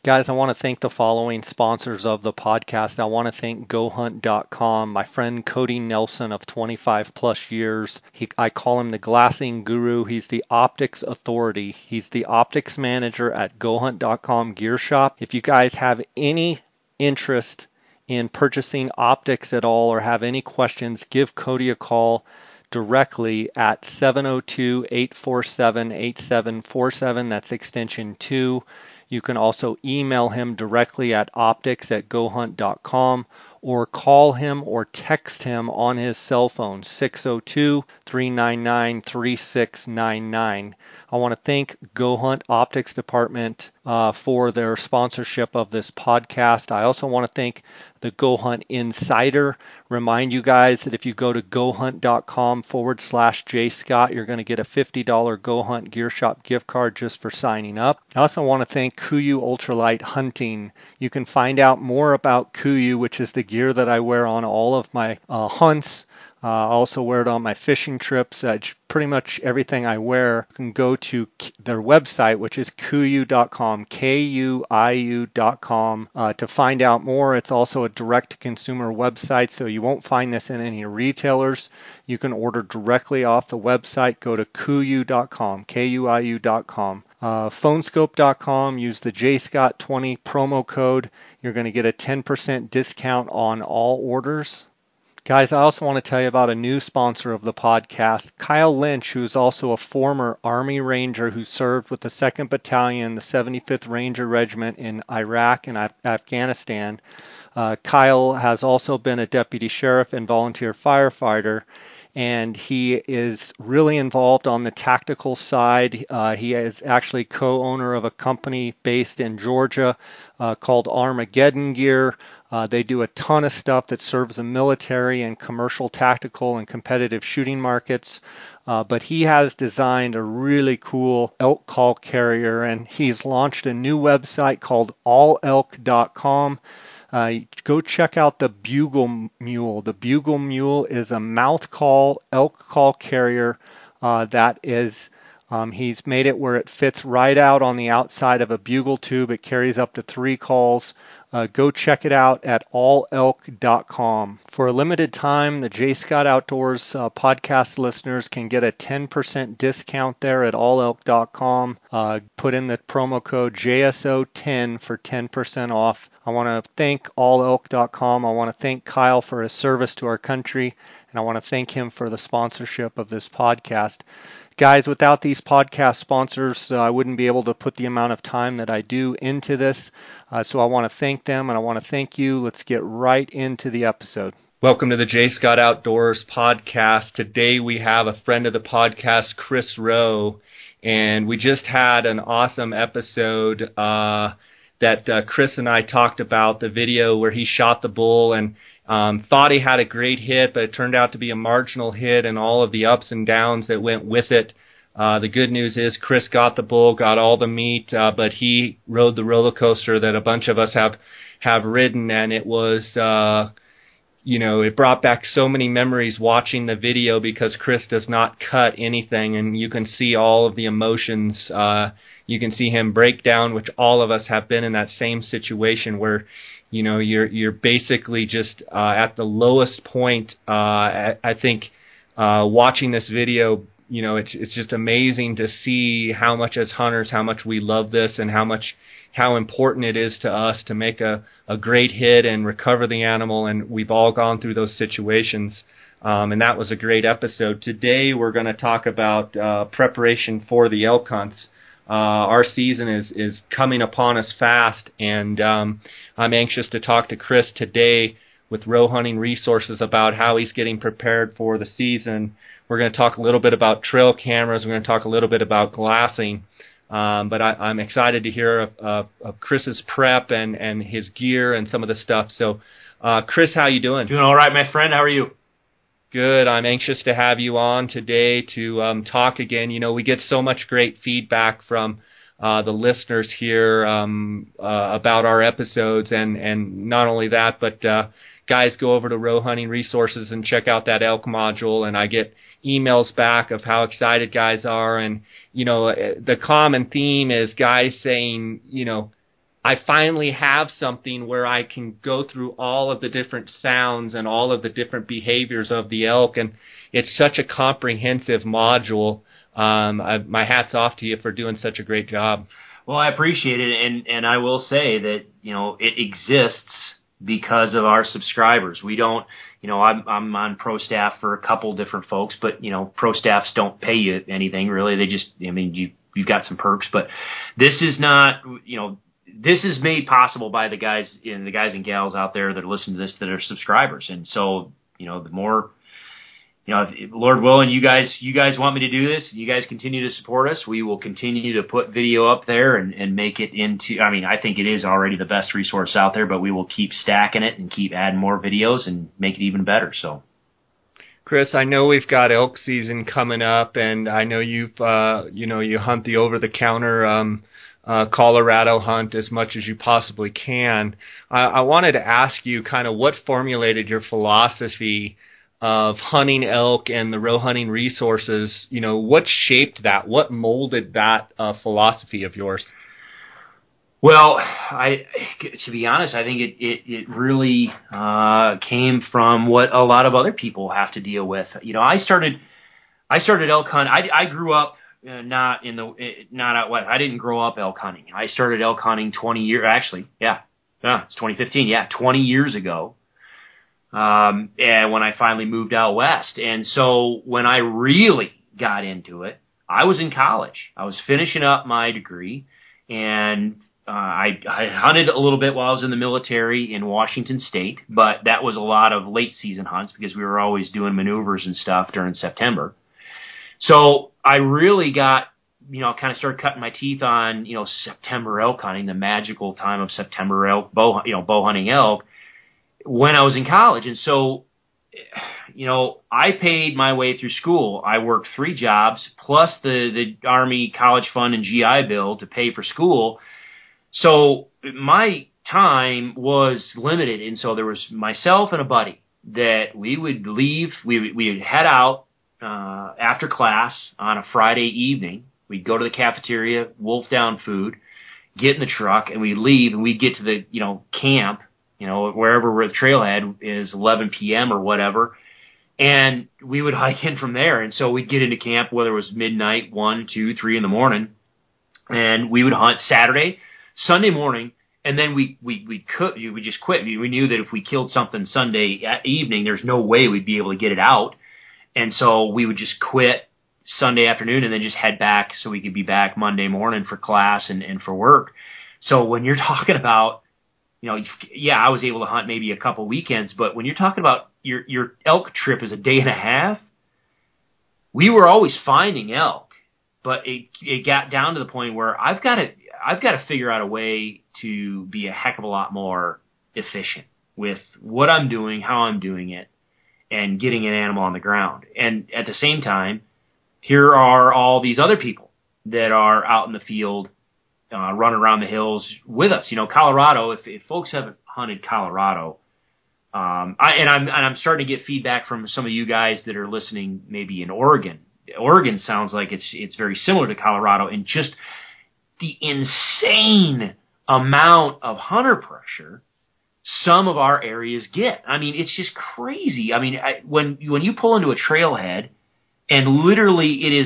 Guys, I want to thank the following sponsors of the podcast. I want to thank GoHunt.com, my friend Cody Nelson of 25 plus years. I call him the glassing guru. He's the optics authority. He's the optics manager at GoHunt.com Gear Shop. If you guys have any interest in purchasing optics at all or have any questions, give Cody a call directly at 702-847-8747. That's extension 2. You can also email him directly at optics@gohunt.com or call him or text him on his cell phone, 602-399-3699. I want to thank Go Hunt Optics Department for their sponsorship of this podcast. I also want to thank the Go Hunt Insider. Remind you guys that if you go to gohunt.com/jscott, you're going to get a $50 Go Hunt Gear Shop gift card just for signing up. I also want to thank KUIU Ultralight Hunting. You can find out more about KUIU, which is the gear that I wear on all of my hunts. I also wear it on my fishing trips. Pretty much everything I wear. You can go to their website, which is KUIU.com, KUIU.com, to find out more. It's also a direct-to-consumer website, so you won't find this in any retailers. You can order directly off the website. Go to KUIU.com, KUIU.com. Phonescope.com, use the JScott20 promo code. You're going to get a 10% discount on all orders. Guys, I also want to tell you about a new sponsor of the podcast, Kyle Lynch, who is also a former Army Ranger who served with the 2nd Battalion, the 75th Ranger Regiment in Iraq and Afghanistan. Kyle has also been a deputy sheriff and volunteer firefighter, and he is really involved on the tactical side. He is actually co-owner of a company based in Georgia called Armageddon Gear. They do a ton of stuff that serves the military and commercial, tactical, and competitive shooting markets. But he has designed a really cool elk call carrier, and he's launched a new website called allelk.com. Go check out the Bugle Mule. The Bugle Mule is a mouth call elk call carrier that is he's made it where it fits right out on the outside of a bugle tube. It carries up to 3 calls. Go check it out at allelk.com. For a limited time, the J. Scott Outdoors podcast listeners can get a 10% discount there at allelk.com. Put in the promo code JSO10 for 10% off. I want to thank allelk.com. I want to thank Kyle for his service to our country, and I want to thank him for the sponsorship of this podcast. Guys, without these podcast sponsors, I wouldn't be able to put the amount of time that I do into this. So I want to thank them, and I want to thank you. Let's get right into the episode. Welcome to the J. Scott Outdoors podcast. Today we have a friend of the podcast, Chris Rowe, and we just had an awesome episode that Chris and I talked about, the video where he shot the bull and thought he had a great hit, but it turned out to be a marginal hit and all of the ups and downs that went with it. The good news is Chris got the bull, got all the meat, but he rode the roller coaster that a bunch of us have ridden, and it was, it brought back so many memories watching the video because Chris does not cut anything, and you can see all of the emotions. You can see him break down, which all of us have been in that same situation where you're basically just at the lowest point. I think watching this video, it's just amazing to see how much as hunters, how much we love this, and how important it is to us to make a great hit and recover the animal. And we've all gone through those situations, and that was a great episode. Today we're going to talk about preparation for the elk hunts. Our season is coming upon us fast, and I'm anxious to talk to Chris today with Roe Hunting Resources about how he's getting prepared for the season. We're going to talk a little bit about trail cameras. We're going to talk a little bit about glassing. But I'm excited to hear of Chris's prep and his gear and some of the stuff. So, Chris, how you doing? Doing all right, my friend. How are you? Good. I'm anxious to have you on today to talk again. We get so much great feedback from the listeners here about our episodes, and not only that, but guys, go over to Roe Hunting Resources and check out that elk module, and I get emails back of how excited guys are, and the common theme is guys saying, I finally have something where I can go through all of the different sounds and all of the different behaviors of the elk, and it's such a comprehensive module. My hat's off to you for doing such a great job. Well, I appreciate it, and I will say that, it exists because of our subscribers. We don't, I'm on pro staff for a couple different folks, but, pro staffs don't pay you anything really. They just, you've got some perks, but this is not, this is made possible by the guys and gals out there that listen to this that are subscribers. And so, the more, if Lord willing, you guys want me to do this, and you guys continue to support us, we will continue to put video up there and make it into, I think it is already the best resource out there, but we will keep stacking it and keep adding more videos and make it even better. So, Chris, I know we've got elk season coming up, and I know you hunt the over-the-counter Colorado hunt as much as you possibly can. I wanted to ask you kind of what formulated your philosophy of hunting elk and the Roe hunting resources. What shaped that? What molded that philosophy of yours? Well, to be honest, I think it really came from what a lot of other people have to deal with. I started elk hunt. I grew up not out west. I didn't grow up elk hunting. I started elk hunting 20 years. Actually, it's 2015. 20 years ago. And when I finally moved out west, and so when I really got into it, I was in college. I was finishing up my degree, and I hunted a little bit while I was in the military in Washington State, but that was a lot of late season hunts because we were always doing maneuvers and stuff during September. So I really got, kind of started cutting my teeth on, September elk hunting, the magical time of September elk, bow hunting elk, when I was in college. And so, I paid my way through school. I worked 3 jobs plus the Army college fund and GI Bill to pay for school. So my time was limited. And so there was myself and a buddy that we would leave. We would head out after class on a Friday evening. We'd go to the cafeteria, wolf down food, get in the truck, and we'd leave, and we'd get to the, camp, wherever the trailhead is 11 p.m. or whatever, and we would hike in from there. And so we'd get into camp, whether it was midnight, 1, 2, 3 in the morning, and we would hunt Saturday, Sunday morning, and then we just quit. We knew that if we killed something Sunday evening, there's no way we'd be able to get it out. And so we would just quit Sunday afternoon and then just head back so we could be back Monday morning for class and for work. So when you're talking about, I was able to hunt maybe a couple weekends, but when you're talking about your elk trip is a day and a half, we were always finding elk, but it got down to the point where I've got to figure out a way to be a heck of a lot more efficient with what I'm doing, how I'm doing it, and getting an animal on the ground. And at the same time, here are all these other people that are out in the field, running around the hills with us. Colorado, if folks haven't hunted Colorado, I'm starting to get feedback from some of you guys that are listening maybe in Oregon. Oregon sounds like it's very similar to Colorado in just the insane amount of hunter pressure some of our areas get. It's just crazy. When you pull into a trailhead and literally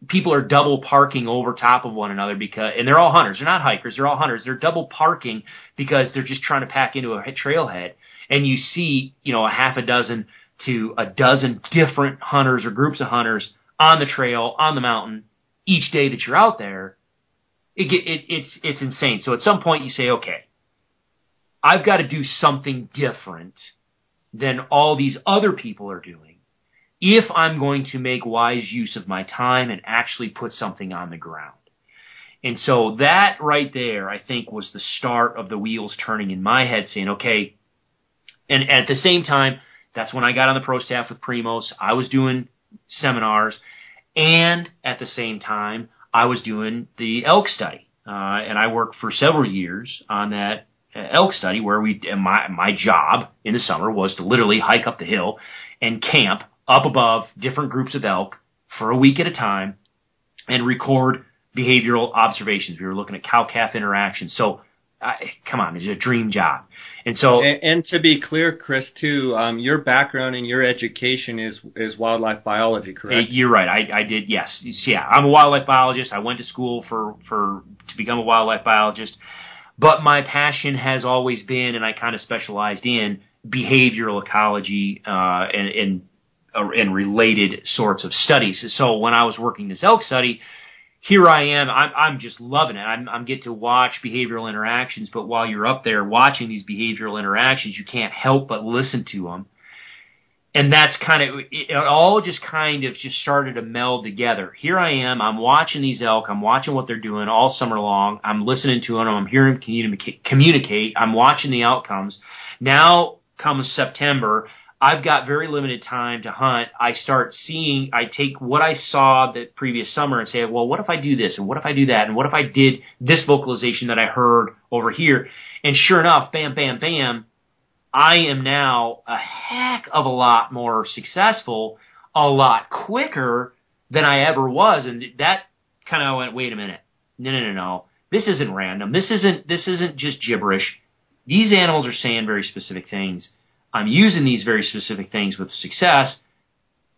people are double parking over top of one another and they're all hunters. They're not hikers. They're all hunters. They're double parking because they're just trying to pack into a trailhead. And you see, a half a dozen to a dozen different hunters or groups of hunters on the trail, on the mountain, each day that you're out there. It's insane. So at some point you say, okay, I've got to do something different than all these other people are doing if I'm going to make wise use of my time and actually put something on the ground. And so that right there, I think, was the start of the wheels turning in my head saying, okay, and at the same time, that's when I got on the pro staff with Primos. I was doing seminars, and at the same time, I was doing the elk study. And I worked for several years on that elk study where my job in the summer was to literally hike up the hill and camp up above different groups of elk for a week at a time and record behavioral observations. We were looking at cow-calf interaction. So come on, it's a dream job. And so, and to be clear, Chris, too, your background and your education is wildlife biology, correct? You're right. I did. Yes. Yeah. I'm a wildlife biologist. I went to school to become a wildlife biologist, but my passion has always been, and I kind of specialized in behavioral ecology, and related sorts of studies. So when I was working this elk study, here I am. I'm just loving it. I'm get to watch behavioral interactions, but while you're up there watching these behavioral interactions, you can't help but listen to them. And that's it all just started to meld together. Here I am. I'm watching these elk. I'm watching what they're doing all summer long. I'm listening to them. I'm hearing them communicate. I'm watching the outcomes. Now comes September. I've got very limited time to hunt. I take what I saw the previous summer and say, well, what if I do this? And what if I do that? And what if I did this vocalization that I heard over here? And sure enough, bam, bam, bam, I am now a heck of a lot more successful, a lot quicker than I ever was. And that kind of went, wait a minute. No. This isn't random. This isn't just gibberish. These animals are saying very specific things. I'm using these very specific things with success.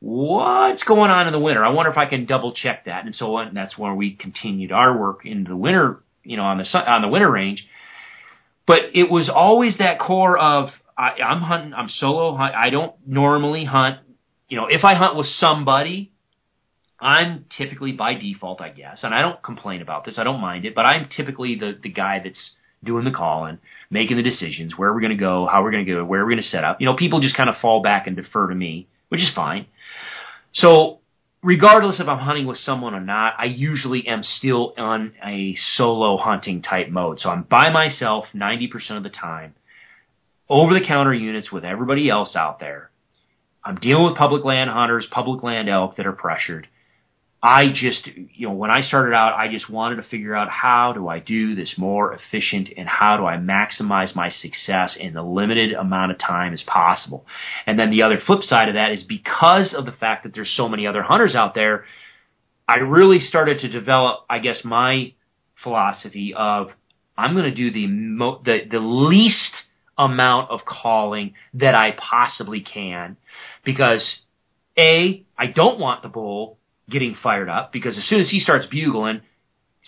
What's going on in the winter? I wonder if I can double check that. And so that's where we continued our work into the winter, on the winter range. But it was always that core of I'm hunting, I'm solo hunt. I don't normally hunt. If I hunt with somebody, I'm typically by default, I guess, and I don't complain about this. I don't mind it, but I'm typically the guy that's doing the calling, making the decisions, where we're going to go, how we're going to go, where we're going to set up. People just kind of fall back and defer to me, which is fine. So regardless if I'm hunting with someone or not, I usually am still on a solo hunting type mode. So I'm by myself 90% of the time, over-the-counter units with everybody else out there. I'm dealing with public land hunters, public land elk that are pressured. I just, when I started out, I just wanted to figure out how do I do this more efficient and how do I maximize my success in the limited amount of time as possible. And then the other flip side of that is because of the fact that there's so many other hunters out there, I really started to develop, I guess, my philosophy of I'm going to do the least amount of calling that I possibly can because I don't want the bull getting fired up because as soon as he starts bugling,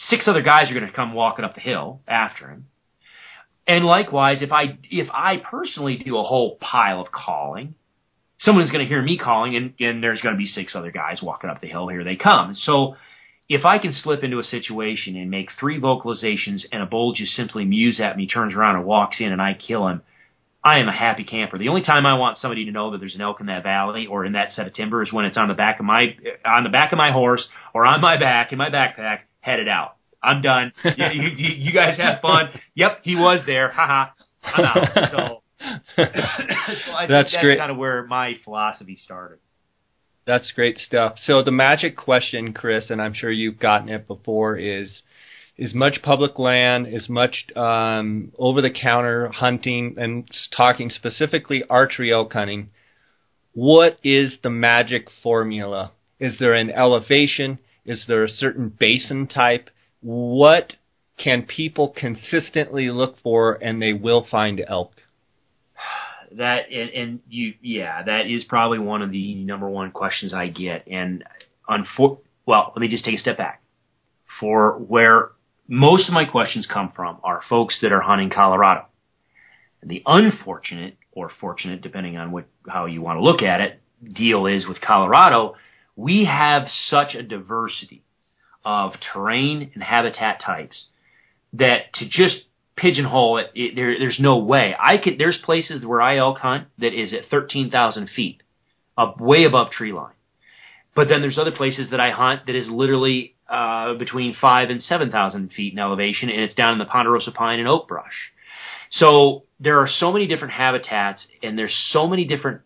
6 other guys are going to come walking up the hill after him. And likewise, if I personally do a whole pile of calling, someone's going to hear me calling and there's going to be 6 other guys walking up the hill. Here they come. So if I can slip into a situation and make 3 vocalizations and a bull just simply mews at me, turns around and walks in and I kill him, I am a happy camper. The only time I want somebody to know that there's an elk in that valley or in that set of timber is when it's on the back of my horse or on my back in my backpack, headed out. I'm done. You guys have fun. Yep, he was there. Haha. I'm out. So I think that's great. Kind of where my philosophy started. That's great stuff. So the magic question, Chris, and I'm sure you've gotten it before, is much public land, is much over-the-counter hunting, and talking specifically archery elk hunting. What is the magic formula? Is there an elevation? Is there a certain basin type? What can people consistently look for and they will find elk? That is probably one of the number one questions I get. And let me just take a step back. For where most of my questions come from are folks that are hunting Colorado. And the unfortunate or fortunate, depending on how you want to look at it, deal is with Colorado, we have such a diversity of terrain and habitat types that to just pigeonhole it, there's no way. There's places where I elk hunt that is at 13,000 feet, way above tree line. But then there's other places that I hunt that is literally between 5,000 and 7,000 feet in elevation, and it's down in the ponderosa pine and oak brush. So there are so many different habitats, and there's so many different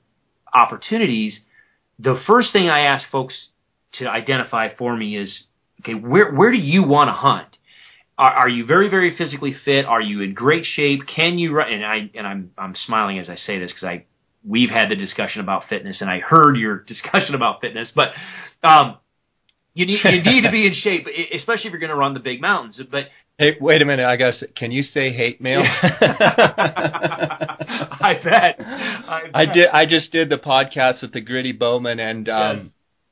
opportunities. The first thing I ask folks to identify for me is, okay, where do you want to hunt? Are you very, very physically fit? Are you in great shape? Can you run? And I'm smiling as I say this because we've had the discussion about fitness, and I heard your discussion about fitness. But you need to be in shape, especially if you're going to run the big mountains. But Hey, wait a minute. I guess, can you say hate mail? I bet. I just did the podcast with the Gritty Bowman, and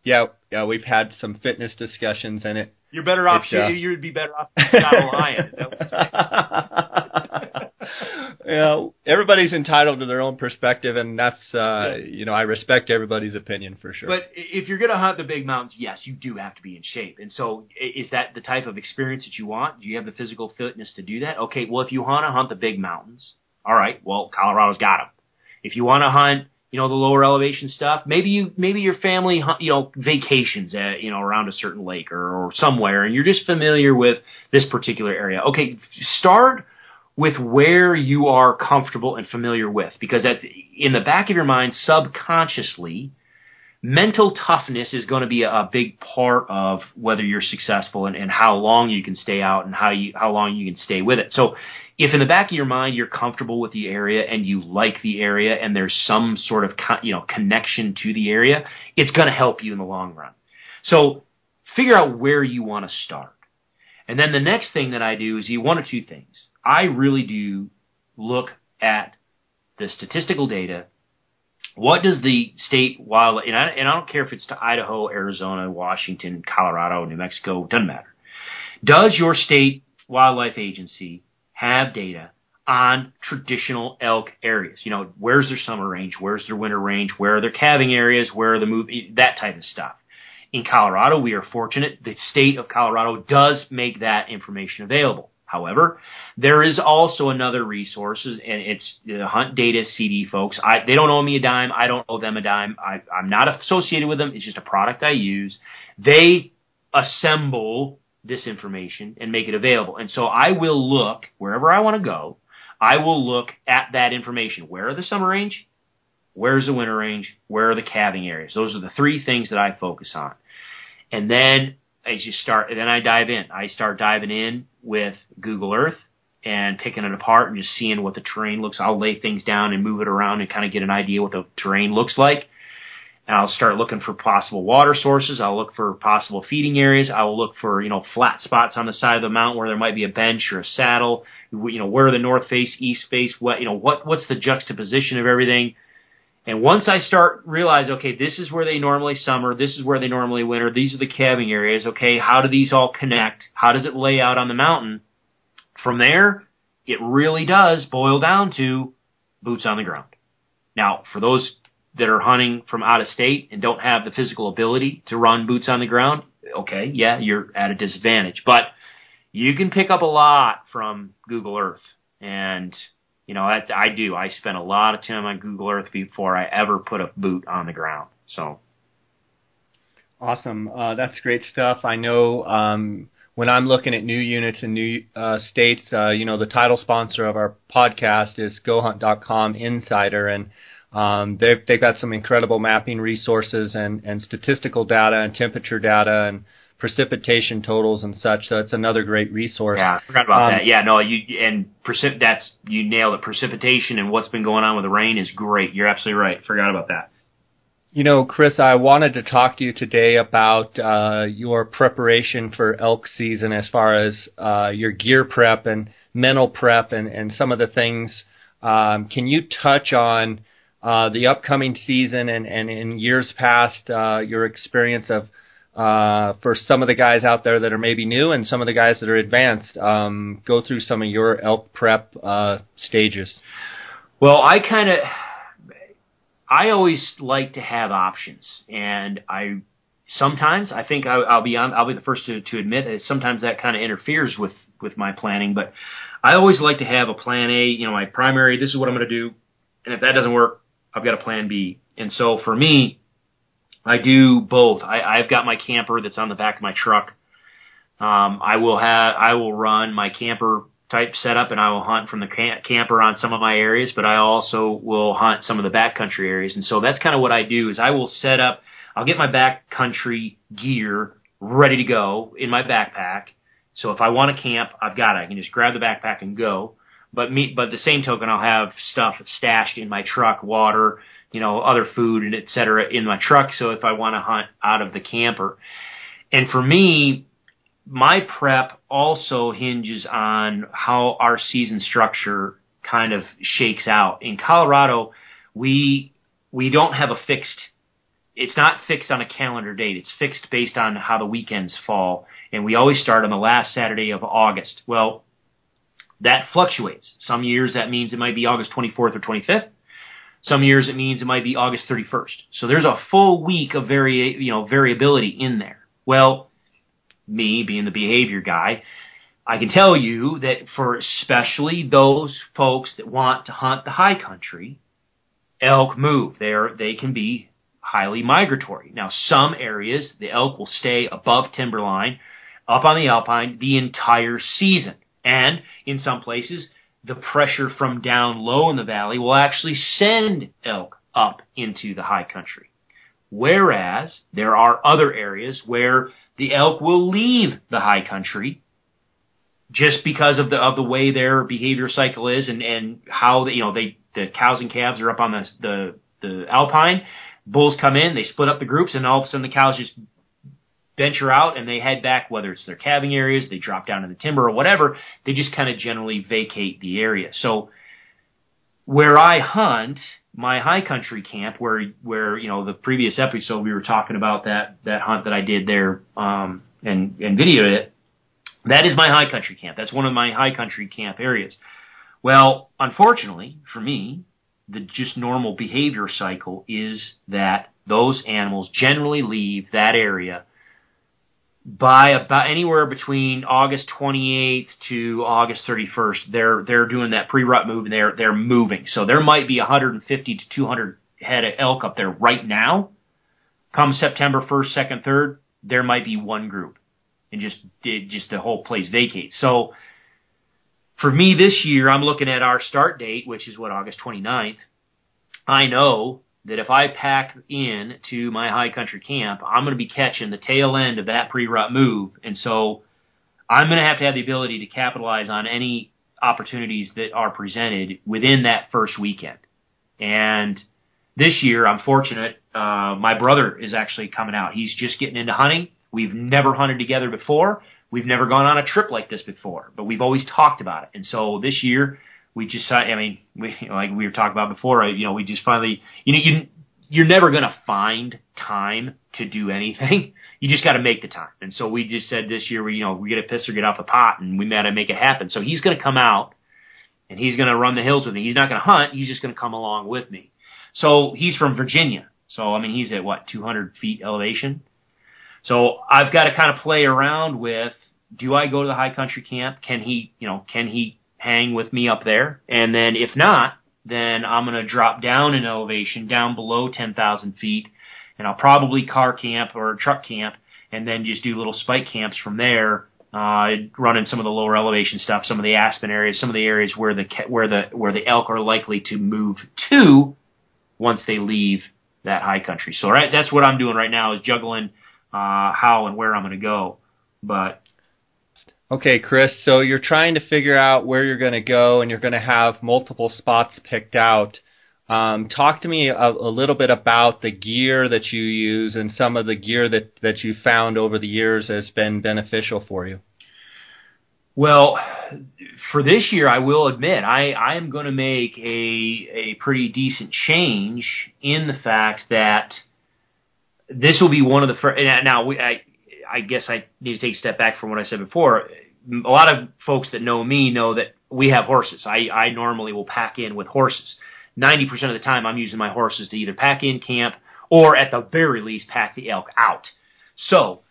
yeah, we've had some fitness discussions, and it. You're better off. You would be better off out of Lion. Is that what you're saying? Everybody's entitled to their own perspective, and that's I respect everybody's opinion for sure. But if you're going to hunt the big mountains, yes, you do have to be in shape. And so, is that the type of experience that you want? Do you have the physical fitness to do that? Okay, well, if you want to hunt the big mountains, all right, well, Colorado's got them. If you want to hunt, the lower elevation stuff, maybe your family, vacations, around a certain lake or somewhere, and you're just familiar with this particular area. Okay, start with where you are comfortable and familiar with, because that's in the back of your mind, subconsciously, mental toughness is going to be a big part of whether you're successful and how long you can stay out and how long you can stay with it. So if in the back of your mind you're comfortable with the area and you like the area and there's some sort of connection to the area, it's going to help you in the long run. So figure out where you want to start. And then the next thing that I do is one of two things. I really do look at the statistical data. What does the state wildlife, and I don't care if it's to Idaho, Arizona, Washington, Colorado, New Mexico, doesn't matter. Does your state wildlife agency have data on traditional elk areas? Where's their summer range? Where's their winter range? Where are their calving areas? Where are that type of stuff. In Colorado, we are fortunate. The state of Colorado does make that information available. However, there is also another resource, and it's the Hunt Data CD folks. They don't owe me a dime. I don't owe them a dime. I'm not associated with them. It's just a product I use. They assemble this information and make it available. And so I will look wherever I want to go. I will look at that information. Where are the summer range? Where's the winter range? Where are the calving areas? Those are the three things that I focus on. And then I dive in. I start diving in with Google Earth and picking it apart and just seeing what the terrain looks. I'll lay things down and move it around and kind of get an idea what the terrain looks like. And I'll start looking for possible water sources. I'll look for possible feeding areas. I will look for, flat spots on the side of the mountain where there might be a bench or a saddle. Where are the north face, east face, what's the juxtaposition of everything? And once I start realize, okay, this is where they normally summer, this is where they normally winter, these are the calving areas, okay, how do these all connect? How does it lay out on the mountain? From there, it really does boil down to boots on the ground. Now, for those that are hunting from out of state and don't have the physical ability to run boots on the ground, okay, yeah, you're at a disadvantage. But you can pick up a lot from Google Earth. And I do. I spend a lot of time on Google Earth before I ever put a boot on the ground. So, awesome. That's great stuff. I know when I'm looking at new units in new states, the title sponsor of our podcast is GoHunt.com Insider, and they've got some incredible mapping resources and statistical data and temperature data and precipitation totals and such. So it's another great resource. Yeah, I forgot about that. Yeah, no, you nailed it. Precipitation and what's been going on with the rain is great. You're absolutely right. Forgot about that. Chris, I wanted to talk to you today about your preparation for elk season as far as your gear prep and mental prep and some of the things. Can you touch on the upcoming season and in years past, your experience of for some of the guys out there that are maybe new and some of the guys that are advanced, go through some of your elk prep stages? Well, I always like to have options, and sometimes I think I'll be the first to admit that sometimes that kind of interferes with my planning, but I always like to have a plan A, my primary, this is what I'm going to do, and if that doesn't work, I've got a plan B. And so for me, I do both. I've got my camper that's on the back of my truck. I will run my camper type setup, and I will hunt from the camper on some of my areas, but I also will hunt some of the backcountry areas. And so that's kind of what I do is I will set up, I'll get my backcountry gear ready to go in my backpack. So if I want to camp, I've got it. I can just grab the backpack and go. But the same token, I'll have stuff stashed in my truck, water, other food and et cetera in my truck. So if I want to hunt out of the camper. And for me, my prep also hinges on how our season structure kind of shakes out. In Colorado, we don't have a fixed, it's not fixed on a calendar date. It's fixed based on how the weekends fall. And we always start on the last Saturday of August. Well, that fluctuates. Some years that means it might be August 24th or 25th. Some years it means it might be August 31st. So there's a full week of variability in there. Well, me being the behavior guy, I can tell you that for especially those folks that want to hunt the high country, elk move. They can be highly migratory. Now, some areas, the elk will stay above timberline, up on the alpine, the entire season. And in some places, the pressure from down low in the valley will actually send elk up into the high country. Whereas there are other areas where the elk will leave the high country just because of the way their behavior cycle is and how the cows and calves are up on the alpine. Bulls come in, they split up the groups, and all of a sudden the cows just venture out and they head back, whether it's their calving areas, they drop down in the timber or whatever, they just kind of generally vacate the area. So where I hunt, my high country camp, where the previous episode we were talking about that hunt that I did there and videoed it, that is my high country camp. That's one of my high country camp areas. Well, unfortunately for me, the just normal behavior cycle is that those animals generally leave that area by about anywhere between August 28th to August 31st. They're doing that pre-rut move and they're moving. So there might be 150 to 200 head of elk up there right now. Come September 1st, 2nd, 3rd, there might be one group, and just the whole place vacates. So for me this year, I'm looking at our start date, which is August 29th. I know that if I pack in to my high country camp, I'm going to be catching the tail end of that pre-rut move. And so I'm going to have the ability to capitalize on any opportunities that are presented within that first weekend. And this year, I'm fortunate, my brother is actually coming out. He's just getting into hunting. We've never hunted together before. We've never gone on a trip like this before, but we've always talked about it. And so this year, we just, like we were talking about before, we just finally, you're never going to find time to do anything. You just got to make the time. And so we just said this year, we get a piss or get off the pot, and we got to make it happen. So he's going to come out, and he's going to run the hills with me. He's not going to hunt. He's just going to come along with me. So he's from Virginia. So, he's at 200 feet elevation. So I've got to kind of play around with, do I go to the high country camp? Can he hang with me up there? And then if not, then I'm going to drop down in elevation, down below 10,000 feet, and I'll probably car camp or truck camp, and then just do little spike camps from there, running some of the lower elevation stuff, some of the aspen areas, some of the areas where the elk are likely to move to once they leave that high country. So that's what I'm doing right now, is juggling how and where I'm going to go. But okay, Chris, so you're trying to figure out where you're going to go, and you're going to have multiple spots picked out. Talk to me a little bit about the gear that you use and some of the gear that you found over the years has been beneficial for you. Well, for this year, I will admit, I am going to make a pretty decent change in the fact that this will be one of the first. Now, I guess I need to take a step back from what I said before. A lot of folks that know me know that we have horses. I normally will pack in with horses. 90% of the time, I'm using my horses to either pack in camp or, at the very least, pack the elk out. So,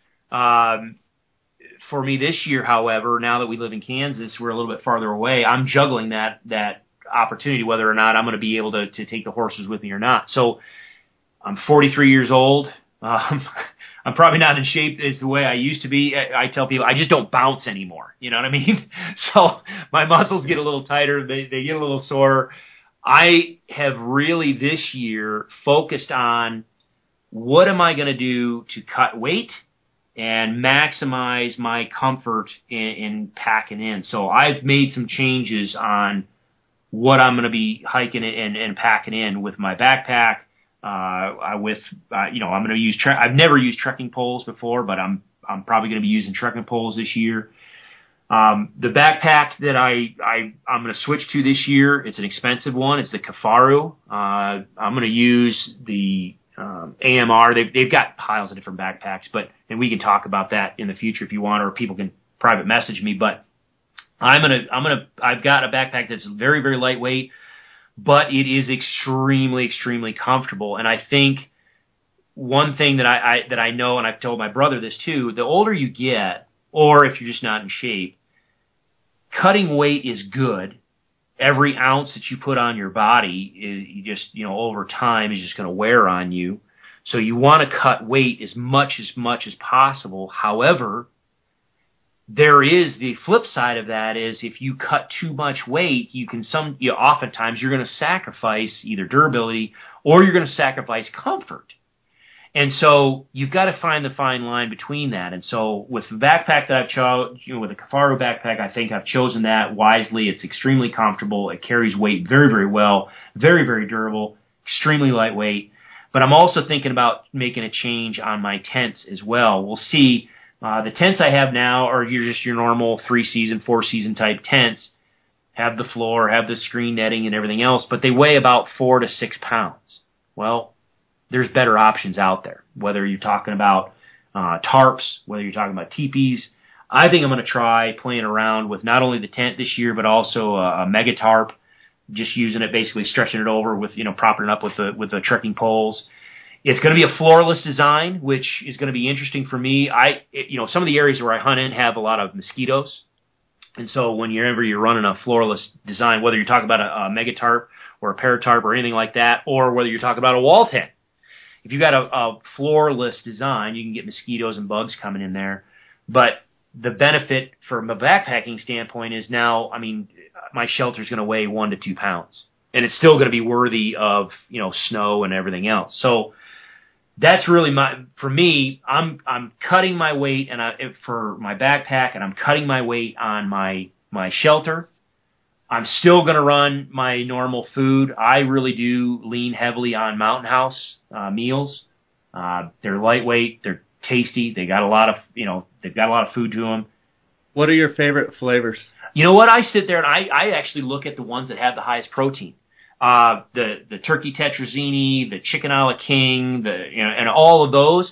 for me this year, however, now that we live in Kansas, we're a little bit farther away. I'm juggling that opportunity, whether or not I'm going to be able to take the horses with me or not. So, I'm 43 years old. I'm probably not in shape as the way I used to be. I tell people I just don't bounce anymore. You know what I mean? So my muscles get a little tighter. They get a little sore. I have really this year focused on what am I going to do to cut weight and maximize my comfort in packing in. So I've made some changes on what I'm going to be hiking and packing in with my backpack. I'm going to use. I've never used trekking poles before, but I'm probably going to be using trekking poles this year. The backpack that I'm going to switch to this year, it's an expensive one. It's the Kafaru. I'm going to use the AMR. They've got piles of different backpacks, and we can talk about that in the future if you want, or people can private message me. But I've got a backpack that's very, very lightweight, but it is extremely, extremely comfortable. And I think one thing that I know, and I've told my brother this too, the older you get, or if you're just not in shape, cutting weight is good. Every ounce that you put on your body is over time is just going to wear on you. So you want to cut weight as much as possible. However, there is the flip side of that is if you cut too much weight, oftentimes you're going to sacrifice either durability or you're going to sacrifice comfort. And so you've got to find the fine line between that. And so with the backpack that I've chosen, with the Kafaru backpack, I think I've chosen that wisely. It's extremely comfortable. It carries weight very, very well, very, very durable, extremely lightweight. But I'm also thinking about making a change on my tents as well. We'll see. The tents I have now are your normal 3-season, 4-season type tents. Have the floor, have the screen netting and everything else, but they weigh about 4 to 6 pounds. Well, there's better options out there, whether you're talking about tarps, whether you're talking about teepees. I think I'm going to try playing around with not only the tent this year, but also a mega tarp, just using it, basically stretching it over with, propping it up with the trekking poles. It's going to be a floorless design, which is going to be interesting for me. Some of the areas where I hunt in have a lot of mosquitoes. And so whenever you're running a floorless design, whether you're talking about a mega tarp or a paratarp or anything like that, or whether you're talking about a wall tent, if you've got a floorless design, you can get mosquitoes and bugs coming in there. But the benefit from a backpacking standpoint is now, my shelter's going to weigh 1 to 2 pounds. And it's still going to be worthy of, snow and everything else. So that's really for me, I'm cutting my weight for my backpack, and I'm cutting my weight on my shelter. I'm still going to run my normal food. I really do lean heavily on Mountain House meals. They're lightweight, they're tasty, they got a lot of food to them. What are your favorite flavors? You know what? I sit there and I actually look at the ones that have the highest protein. The turkey tetrazzini, the chicken a la king, and all of those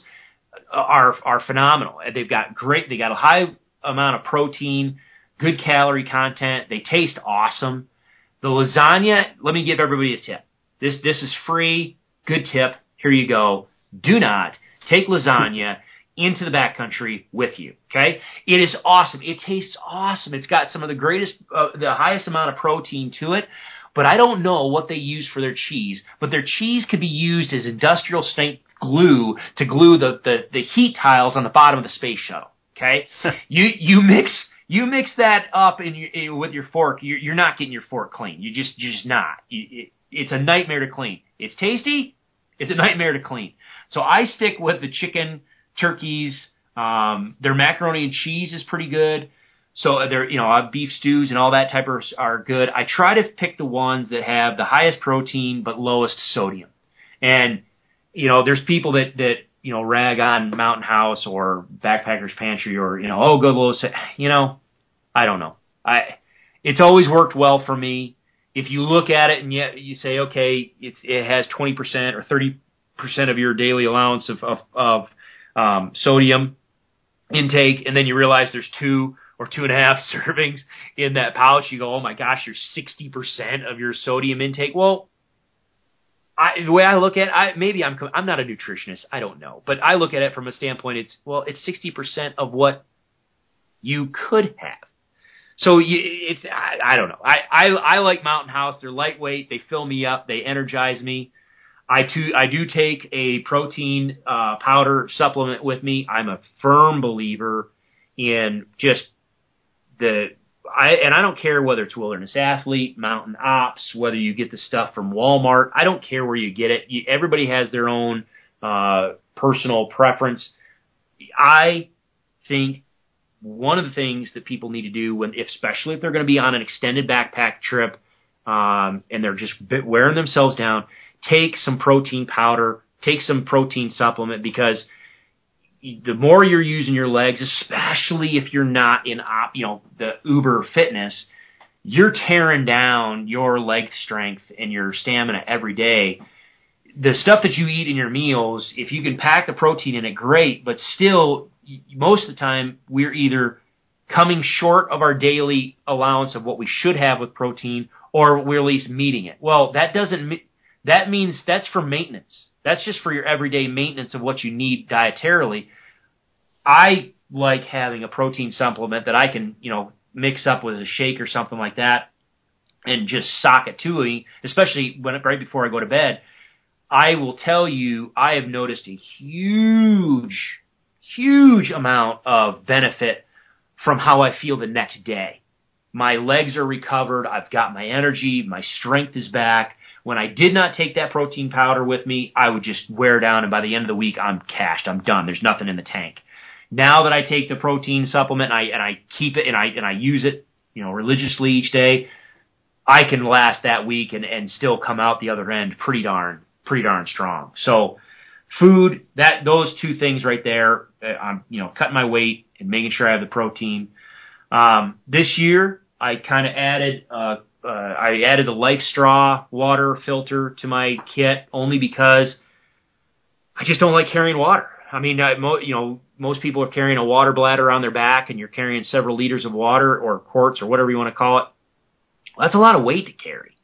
are phenomenal. They got a high amount of protein, good calorie content. They taste awesome. The lasagna, let me give everybody a tip. This is free. Good tip. Here you go. Do not take lasagna into the backcountry with you. Okay? It is awesome. It tastes awesome. It's got some of the highest amount of protein to it. But I don't know what they use for their cheese. But their cheese could be used as industrial strength glue to glue the heat tiles on the bottom of the space shuttle. Okay? You mix that up with your fork. You're not getting your fork clean. You're just not. It's a nightmare to clean. It's tasty. It's a nightmare to clean. So I stick with the chicken, turkeys. Their macaroni and cheese is pretty good. So beef stews and all that type are good. I try to pick the ones that have the highest protein but lowest sodium. And there's people that rag on Mountain House or Backpacker's Pantry or good low. I don't know. It's always worked well for me. If you look at it and you say, okay, it has 20% or 30% of your daily allowance of sodium intake, and then you realize there's 2 or 2.5 servings in that pouch, you go, oh my gosh, you're 60% of your sodium intake. Well, the way I look at it, maybe I'm not a nutritionist, I don't know, but I look at it from a standpoint, it's 60% of what you could have. So I don't know. I like Mountain House. They're lightweight. They fill me up. They energize me. I do take a protein powder supplement with me. I'm a firm believer in just I don't care whether it's Wilderness Athlete, Mountain Ops, whether you get the stuff from Walmart. I don't care where you get it. Everybody has their own personal preference. I think one of the things that people need to do, especially if they're going to be on an extended backpack trip and they're just wearing themselves down, take some protein powder, take some protein supplement, because the more you're using your legs, especially if you're not in the uber fitness, you're tearing down your leg strength and your stamina every day. The stuff that you eat in your meals, if you can pack the protein in it, great, but still, most of the time, we're either coming short of our daily allowance of what we should have with protein, or we're at least meeting it. Well, that means that's for maintenance. That's just for your everyday maintenance of what you need dietarily. I like having a protein supplement that I can, mix up with a shake or something like that and just sock it to me, especially right before I go to bed. I will tell you, I have noticed a huge amount of benefit from how I feel the next day. My legs are recovered. I've got my energy. My strength is back. When I did not take that protein powder with me, I would just wear down, and by the end of the week, I'm cashed. I'm done. There's nothing in the tank. Now that I take the protein supplement and I keep it and I use it, religiously each day, I can last that week and still come out the other end pretty darn strong. So food, those two things right there, I'm cutting my weight and making sure I have the protein. This year I kind of added the Life Straw water filter to my kit only because I just don't like carrying water. I mean, most people are carrying a water bladder on their back, and you're carrying several liters of water or quarts or whatever you want to call it. Well, that's a lot of weight to carry.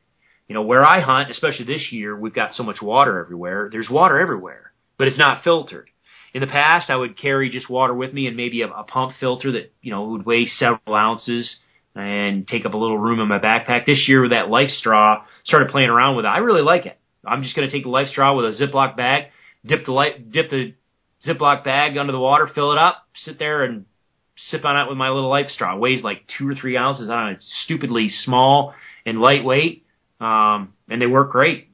Where I hunt, especially this year, we've got so much water everywhere. There's water everywhere, but it's not filtered. In the past, I would carry just water with me and maybe a pump filter that, would weigh several ounces and take up a little room in my backpack. This year with that Life Straw, started playing around with it. I really like it. I'm just going to take the Life Straw with a Ziploc bag, dip the Ziploc bag under the water, fill it up, sit there and sip on it with my little Life Straw. It weighs like 2 or 3 ounces. I don't know, it's stupidly small and lightweight. And they work great.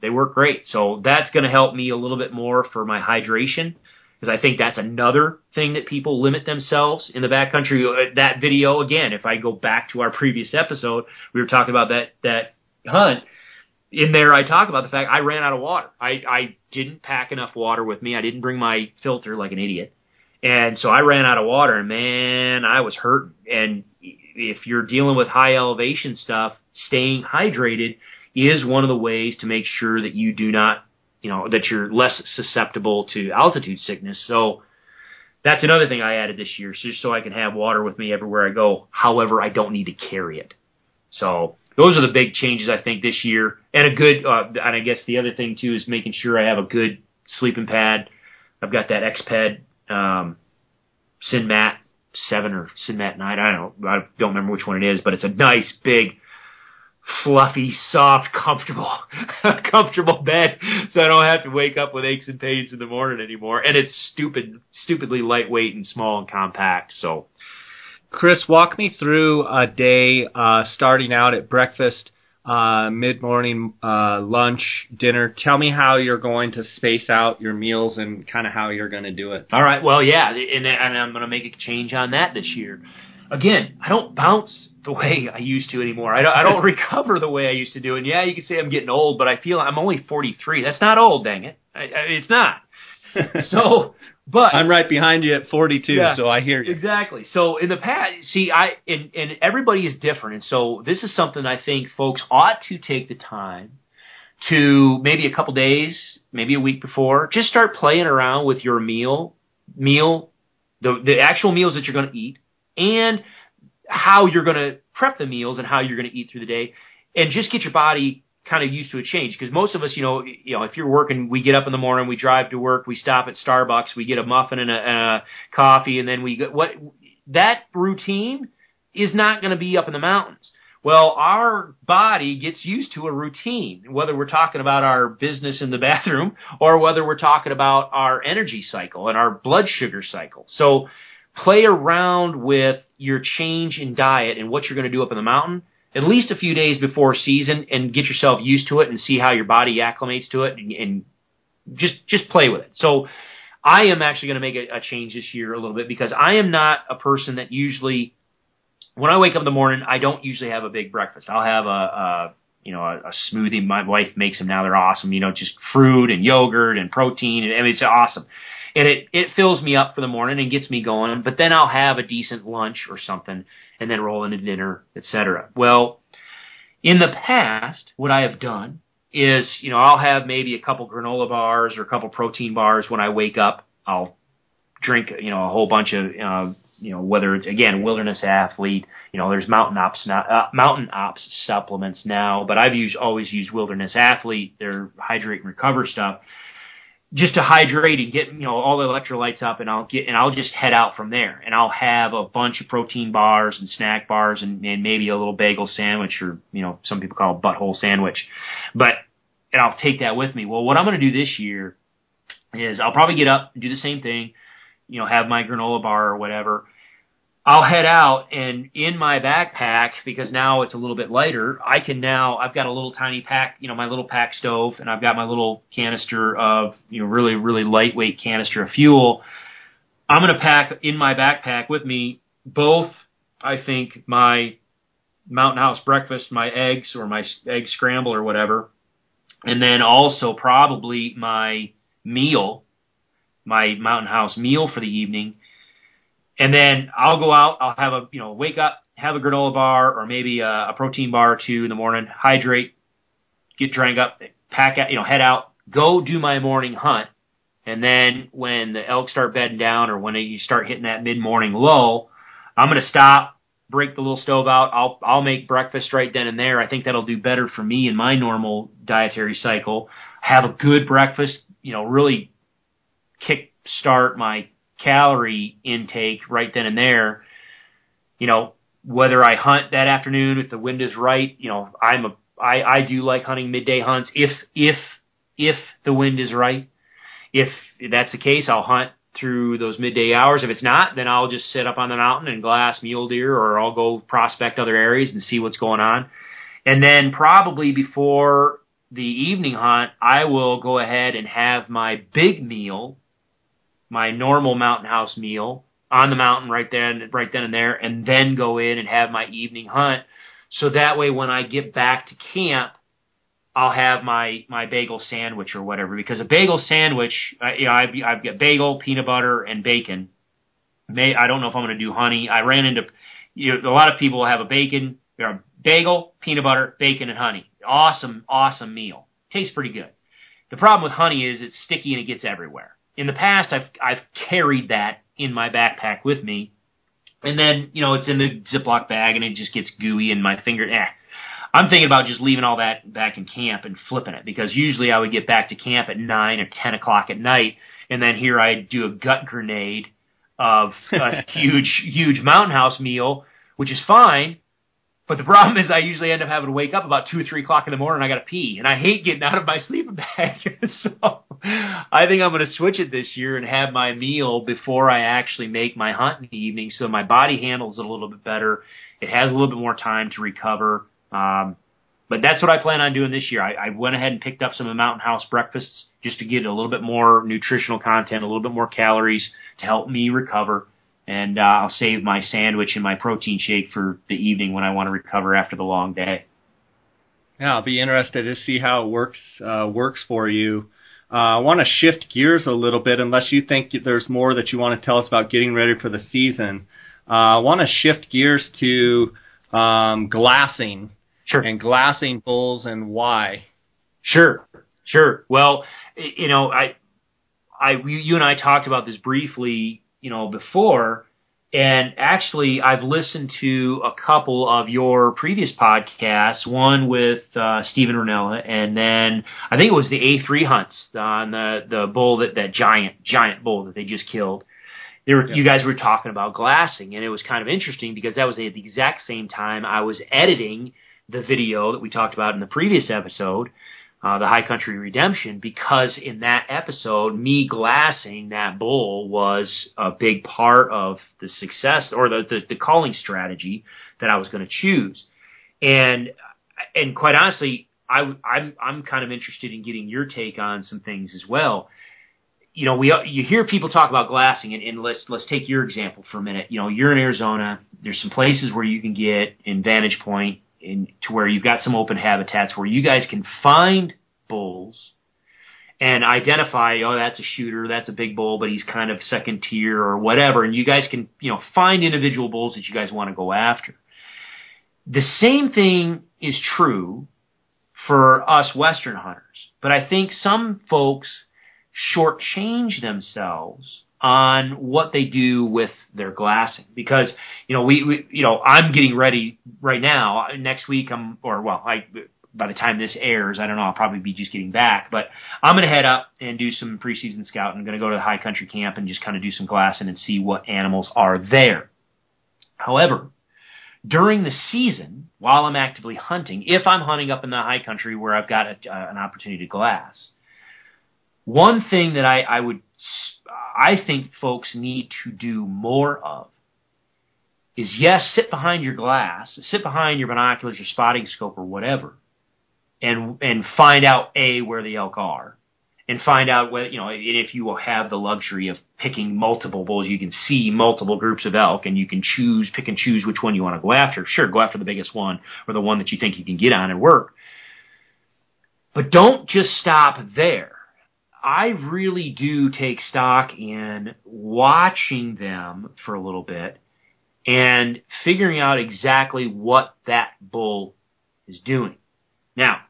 So that's going to help me a little bit more for my hydration, because I think that's another thing that people limit themselves in the backcountry. That video, again, if I go back to our previous episode, we were talking about that hunt. In there, I talk about the fact I ran out of water. I didn't pack enough water with me. I didn't bring my filter like an idiot. And so I ran out of water, and man, I was hurting. And if you're dealing with high elevation stuff, staying hydrated is one of the ways to make sure that you do not, that you're less susceptible to altitude sickness. So that's another thing I added this year, just so I can have water with me everywhere I go. However, I don't need to carry it. So those are the big changes, I think, this year. And and I guess the other thing, too, is making sure I have a good sleeping pad. I've got that X-Ped Sinmat 7 or Sinmat 9. I don't remember which one it is, but it's a nice, big, fluffy, soft, comfortable bed, so I don't have to wake up with aches and pains in the morning anymore. And it's stupidly lightweight and small and compact. So, Chris, walk me through a day starting out at breakfast, mid-morning, lunch, dinner. Tell me how you're going to space out your meals and kind of how you're going to do it. All right. Well, yeah, and I'm going to make a change on that this year. Again, I don't bounce the way I used to anymore. I don't recover the way I used to do. And yeah, you can say I'm getting old, but I feel I'm only 43. That's not old, dang it. It's not. So, but I'm right behind you at 42, yeah, so I hear you. Exactly. So in the past, see, and everybody is different. And so this is something I think folks ought to take the time to, maybe a couple days, maybe a week before, just start playing around with your meal, the actual meals that you're going to eat, and how you're going to prep the meals and how you're going to eat through the day, and just get your body kind of used to a change. Because most of us, if you're working, we get up in the morning, we drive to work, we stop at Starbucks, we get a muffin and a coffee, and then that routine is not going to be up in the mountains. Well, our body gets used to a routine, whether we're talking about our business in the bathroom or whether we're talking about our energy cycle and our blood sugar cycle. So play around with your change in diet and what you're going to do up in the mountain at least a few days before season, and get yourself used to it and see how your body acclimates to it, and just play with it. So I am actually going to make a change this year a little bit, because I am not a person that usually, when I wake up in the morning, I don't usually have a big breakfast. I'll have a smoothie. My wife makes them now. They're awesome. Just fruit and yogurt and protein. And I mean, it's awesome. And it fills me up for the morning and gets me going, but then I'll have a decent lunch or something and then roll into dinner, etc. Well, in the past, what I have done is, I'll have maybe a couple granola bars or a couple protein bars when I wake up. I'll drink, a whole bunch of, whether it's, again, Wilderness Athlete, there's Mountain Ops supplements now, but I've always used Wilderness Athlete, their Hydrate and Recover stuff, just to hydrate and get, all the electrolytes up, and I'll just head out from there, and I'll have a bunch of protein bars and snack bars and maybe a little bagel sandwich, or, some people call it butthole sandwich, and I'll take that with me. Well, what I'm going to do this year is I'll probably get up and do the same thing, have my granola bar or whatever. I'll head out, and in my backpack, because now it's a little bit lighter, I've got a little tiny pack, my little pack stove, and I've got my little canister of, really, really lightweight canister of fuel. I'm going to pack in my backpack with me both, I think, my Mountain House breakfast, my eggs or my egg scramble or whatever, and then also probably my meal, my Mountain House meal for the evening. And then I'll go out, I'll have wake up, have a granola bar or maybe a protein bar or two in the morning, hydrate, get drank up, pack out, head out, go do my morning hunt. And then when the elk start bedding down or when you start hitting that mid-morning lull, I'm going to stop, break the little stove out. I'll make breakfast right then and there. I think that'll do better for me in my normal dietary cycle. Have a good breakfast, really kick start my calorie intake right then and there. Whether I hunt that afternoon, if the wind is right, I do like hunting midday hunts if the wind is right. If that's the case, I'll hunt through those midday hours. If it's not, then I'll just sit up on the mountain and glass mule deer, or I'll go prospect other areas and see what's going on. And then probably before the evening hunt, I will go ahead and have my big meal, my normal Mountain House meal on the mountain right then and there, and then go in and have my evening hunt. So that way when I get back to camp, I'll have my bagel sandwich or whatever, because a bagel sandwich, I've got bagel, peanut butter, and bacon. I don't know if I'm going to do honey. I ran into, a lot of people have a bagel, peanut butter, bacon, and honey. Awesome meal. Tastes pretty good. The problem with honey is it's sticky and it gets everywhere. In the past, I've carried that in my backpack with me, and then, it's in the Ziploc bag, and it just gets gooey in my finger. I'm thinking about just leaving all that back in camp and flipping it, because usually I would get back to camp at 9 or 10 o'clock at night, and then here I do a gut grenade of a huge Mountain House meal, which is fine. But the problem is I usually end up having to wake up about 2 or 3 o'clock in the morning, and I got to pee. And I hate getting out of my sleeping bag. So I think I'm going to switch it this year and have my meal before I actually make my hunt in the evening, so my body handles it a little bit better. It has a little bit more time to recover. But that's what I plan on doing this year. I went ahead and picked up some of the Mountain House breakfasts just to get a little bit more nutritional content, a little bit more calories to help me recover. And I'll save my sandwich and my protein shake for the evening when I want to recover after the long day. Yeah, I'll be interested to see how it works for you. I want to shift gears a little bit, unless you think there's more that you want to tell us about getting ready for the season. I want to shift gears to glassing. Sure. And glassing bulls and why. Sure. Well, you and I talked about this briefly, before, and actually I've listened to a couple of your previous podcasts, one with Steven Ranella, and then I think it was the A3 hunts on the bull, that giant bull that they just killed. You guys were talking about glassing, and it was kind of interesting because that was at the exact same time I was editing the video that we talked about in the previous episode, the High Country Redemption, because in that episode, me glassing that bull was a big part of the success, or the calling strategy that I was going to choose. And quite honestly, I'm kind of interested in getting your take on some things as well. You hear people talk about glassing, and let's take your example for a minute. You're in Arizona. There's some places where you can get in vantage point, to where you've got some open habitats where you guys can find bulls and identify, oh, that's a shooter, that's a big bull, but he's kind of second tier or whatever. And you guys can, find individual bulls that you guys want to go after. The same thing is true for us Western hunters. But I think some folks shortchange themselves on what they do with their glassing, because I'm getting ready right now. Next week by the time this airs, I don't know, I'll probably be just getting back, but I'm going to head up and do some preseason scouting. I'm going to go to the high country camp and just kind of do some glassing and see what animals are there. However, during the season, while I'm actively hunting, if I'm hunting up in the high country where I've got an opportunity to glass, one thing that I think folks need to do more of is, yes, sit behind your glass, sit behind your binoculars or spotting scope or whatever, and find out, A, where the elk are, and find out whether, if you will have the luxury of picking multiple bulls, you can see multiple groups of elk, and you can pick and choose which one you want to go after. Sure, go after the biggest one or the one that you think you can get on and work. But don't just stop there. I really do take stock in watching them for a little bit and figuring out exactly what that bull is doing. Now,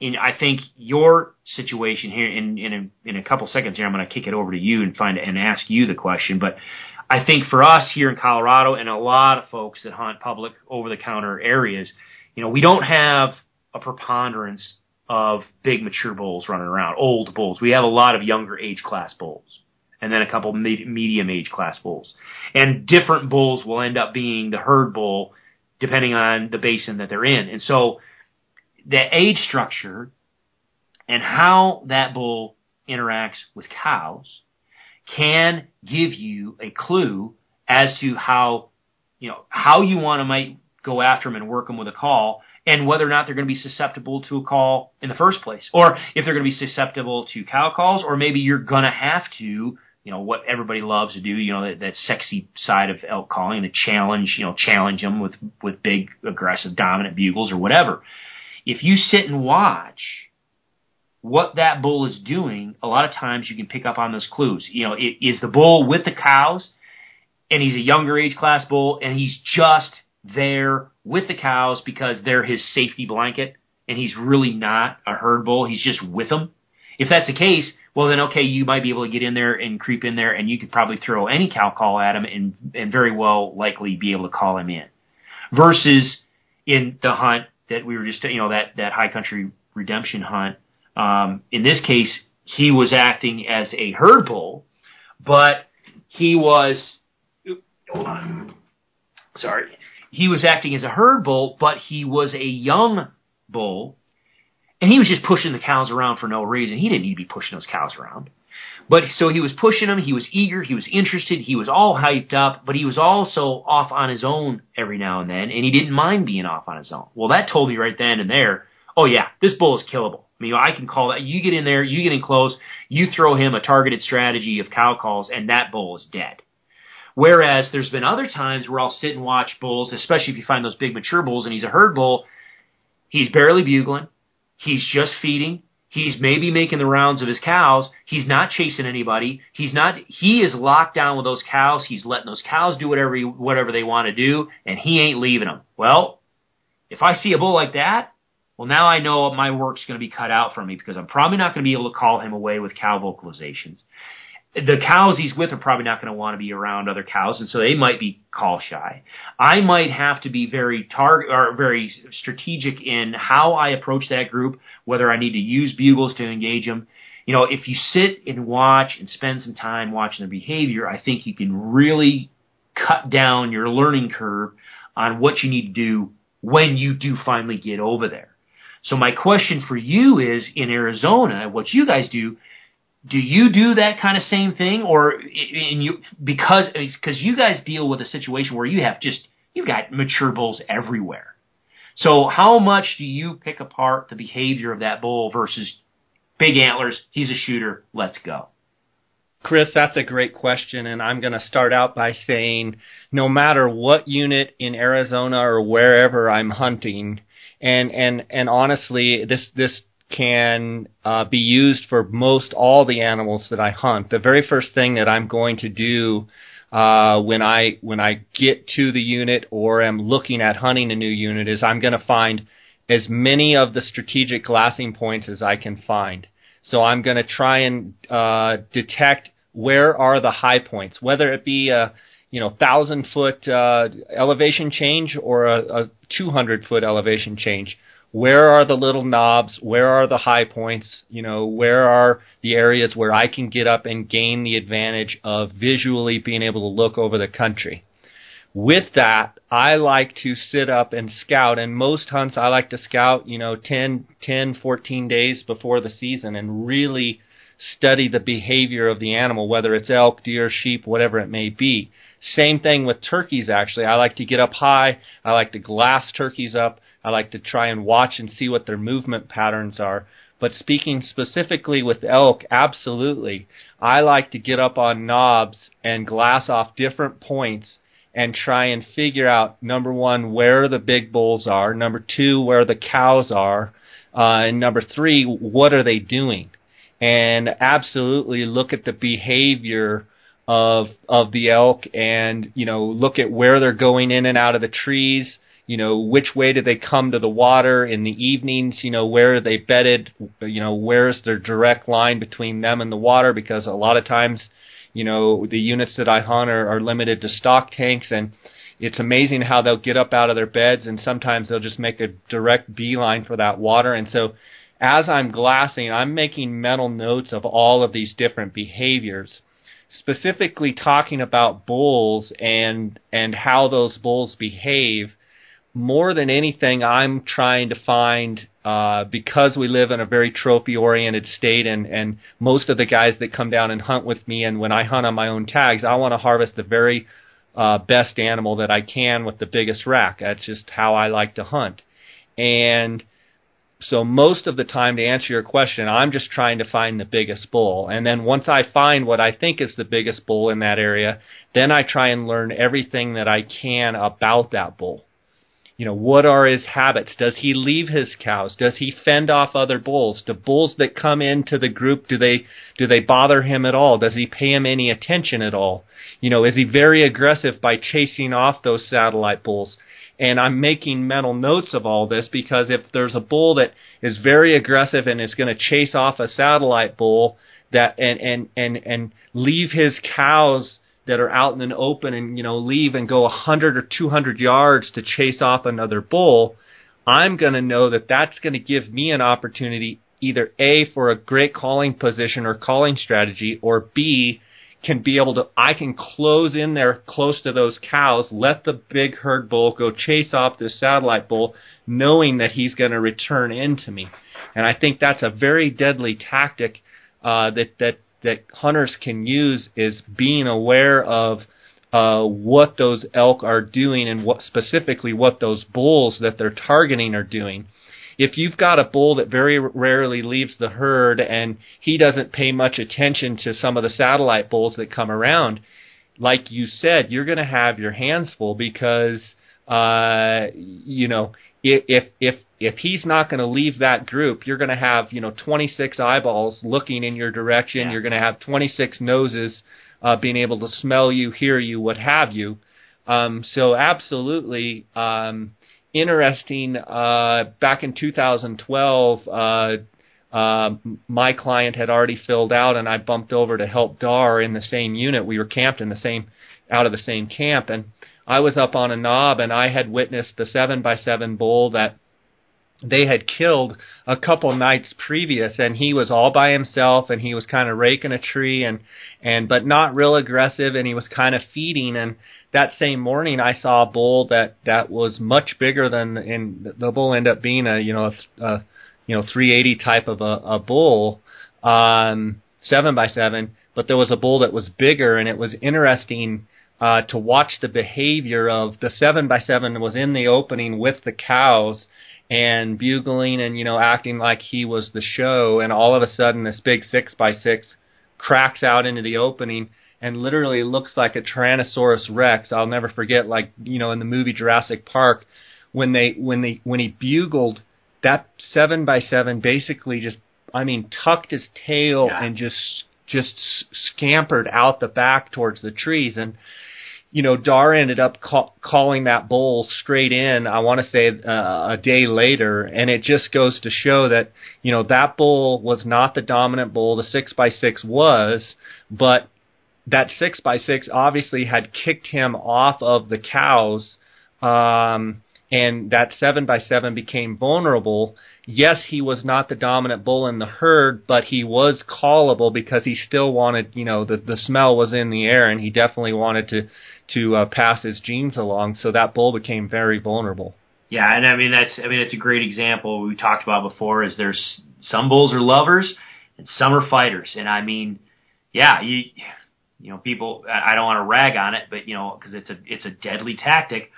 I think your situation here, in a couple seconds here, I'm going to kick it over to you and ask you the question. But I think for us here in Colorado and a lot of folks that hunt public over-the-counter areas, we don't have a preponderance of big mature bulls running around, old bulls. We have a lot of younger age class bulls, and then a couple medium age class bulls. And different bulls will end up being the herd bull depending on the basin that they're in. And so the age structure and how that bull interacts with cows can give you a clue as to how you might go after them and work them with a call, and whether or not they're going to be susceptible to a call in the first place, or if they're going to be susceptible to cow calls, or maybe you're going to have to, what everybody loves to do, that sexy side of elk calling, the challenge them with big, aggressive, dominant bugles or whatever. If you sit and watch what that bull is doing, a lot of times you can pick up on those clues. Is the bull with the cows, and he's a younger age class bull, and he's just there with the cows because they're his safety blanket, and he's really not a herd bull, he's just with them? If that's the case, well then, okay, you might be able to get in there and creep in there, and you could probably throw any cow call at him and very well likely be able to call him in. Versus in the hunt that we were just, that high country redemption hunt, in this case, he was acting as a herd bull, but he was, he was acting as a herd bull, but he was a young bull, and he was just pushing the cows around for no reason. He didn't need to be pushing those cows around. But so he was pushing them, he was eager, he was interested, he was all hyped up, but he was also off on his own every now and then, and he didn't mind being off on his own. Well, that told me right then and there, oh yeah, this bull is killable. I mean, I can call that. You get in there, you get in close, you throw him a targeted strategy of cow calls, and that bull is dead. Whereas there's been other times where I'll sit and watch bulls, especially if you find those big mature bulls, and he's a herd bull, he's barely bugling, he's just feeding, he's maybe making the rounds of his cows, he's not chasing anybody, he is locked down with those cows, he's letting those cows do whatever they want to do, and he ain't leaving them. Well, if I see a bull like that, well, now I know my work's going to be cut out for me, because I'm probably not going to be able to call him away with cow vocalizations. The cows he's with are probably not going to want to be around other cows, and so they might be call shy. I might have to be very strategic in how I approach that group, whether I need to use bugles to engage them. If you sit and watch and spend some time watching their behavior, I think you can really cut down your learning curve on what you need to do when you do finally get over there. So my question for you is, in Arizona, what you guys do you do that kind of same thing, or because you guys deal with a situation where you've got mature bulls everywhere. So how much do you pick apart the behavior of that bull versus big antlers, he's a shooter, let's go? Chris, that's a great question, and I'm going to start out by saying no matter what unit in Arizona or wherever I'm hunting, and honestly, this can be used for most all the animals that I hunt. The very first thing that I'm going to do when I get to the unit or am looking at hunting a new unit is I'm going to find as many of the strategic glassing points as I can find. So I'm going to try and detect where are the high points, whether it be a 1,000-foot elevation change or a 200-foot elevation change. Where are the little knobs? Where are the high points? Where are the areas where I can get up and gain the advantage of visually being able to look over the country? With that, I like to sit up and scout, and most hunts I like to scout, 10, 14 days before the season and really study the behavior of the animal, whether it's elk, deer, sheep, whatever it may be. Same thing with turkeys, actually. I like to get up high. I like to glass turkeys up. I like to try and watch and see what their movement patterns are. But speaking specifically with elk, absolutely. I like to get up on knobs and glass off different points and try and figure out, number one, where the big bulls are, number two, where the cows are, and number three, what are they doing? And absolutely look at the behavior of the elk and, look at where they're going in and out of the trees, which way do they come to the water in the evenings, where are they bedded, where's their direct line between them and the water, because a lot of times, the units that I hunt are limited to stock tanks, and it's amazing how they'll get up out of their beds, and sometimes they'll just make a direct beeline for that water. And so as I'm glassing, I'm making mental notes of all of these different behaviors, specifically talking about bulls and how those bulls behave. More than anything, I'm trying to find, because we live in a very trophy-oriented state, and most of the guys that come down and hunt with me, and when I hunt on my own tags, I want to harvest the very best animal that I can with the biggest rack. That's just how I like to hunt. And so most of the time, to answer your question, I'm just trying to find the biggest bull. And then once I find what I think is the biggest bull in that area, then I try and learn everything that I can about that bull. What are his habits? Does he leave his cows? Does he fend off other bulls? Do bulls that come into the group, do they bother him at all? Does he pay him any attention at all? Is he very aggressive by chasing off those satellite bulls? And I'm making mental notes of all this, because if there's a bull that is very aggressive and is going to chase off a satellite bull that and leave his cows that are out in an open and, leave and go 100 or 200 yards to chase off another bull, I'm going to know that that's going to give me an opportunity either A, for a great calling position or calling strategy, or B, I can close in there close to those cows, let the big herd bull go chase off this satellite bull, knowing that he's going to return into me. And I think that's a very deadly tactic that hunters can use, is being aware of what those elk are doing and specifically what those bulls that they're targeting are doing. If you've got a bull that very rarely leaves the herd and he doesn't pay much attention to some of the satellite bulls that come around, like you said, you're going to have your hands full, because if he's not going to leave that group, you're going to have 26 eyeballs looking in your direction. Yeah. You're going to have 26 noses being able to smell you, hear you, what have you. So absolutely interesting. Back in 2012, my client had already filled out, and I bumped over to help Dar in the same unit. We were camped out of the same camp, and I was up on a knob, and I had witnessed the 7x7 bull that they had killed a couple nights previous, and he was all by himself, and he was kind of raking a tree, but not real aggressive, and he was kind of feeding. And that same morning, I saw a bull that was much bigger than, and the bull ended up being a 380 type of a bull, 7x7. But there was a bull that was bigger, and it was interesting to watch the behavior of the 7x7 was in the opening with the cows and bugling and, acting like he was the show. And all of a sudden, this big 6x6 cracks out into the opening and literally looks like a Tyrannosaurus Rex. I'll never forget, in the movie Jurassic Park, when he bugled that 7x7 basically just, I mean, tucked his tail and just scampered out the back towards the trees. And, you know, Dar ended up calling that bull straight in, I want to say a day later, and it just goes to show that, you know, that bull was not the dominant bull. The 6x6 was, but that 6x6 obviously had kicked him off of the cows, and that 7x7 became vulnerable. Yes, he was not the dominant bull in the herd, but he was callable because he still wanted, you know, the smell was in the air, and he definitely wanted to pass his genes along. So that bull became very vulnerable. Yeah, and I mean it's a great example we talked about before. Is there's some bulls are lovers and some are fighters, and I mean, yeah, you know, people. I don't want to rag on it, but you know, because it's a deadly tactic.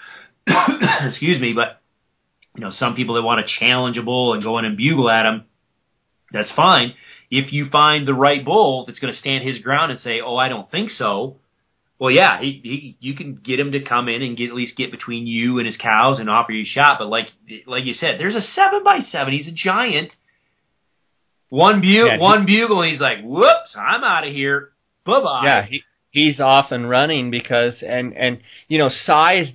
Excuse me, but you know, some people that want to challenge a bull and go in and bugle at him, that's fine. If you find the right bull that's going to stand his ground and say, "Oh, I don't think so," well, yeah, you can get him to come in and at least get between you and his cows and offer you a shot. But like you said, there's a 7x7. He's a giant. One bugle, and he's like, "Whoops, I'm out of here. Bye-bye." Yeah, he's off and running because, and you know, size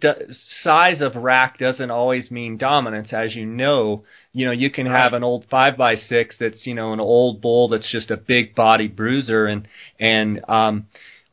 of rack doesn't always mean dominance, as you know. You know, you can have an old 5x6 that's, you know, an old bull that's just a big body bruiser, and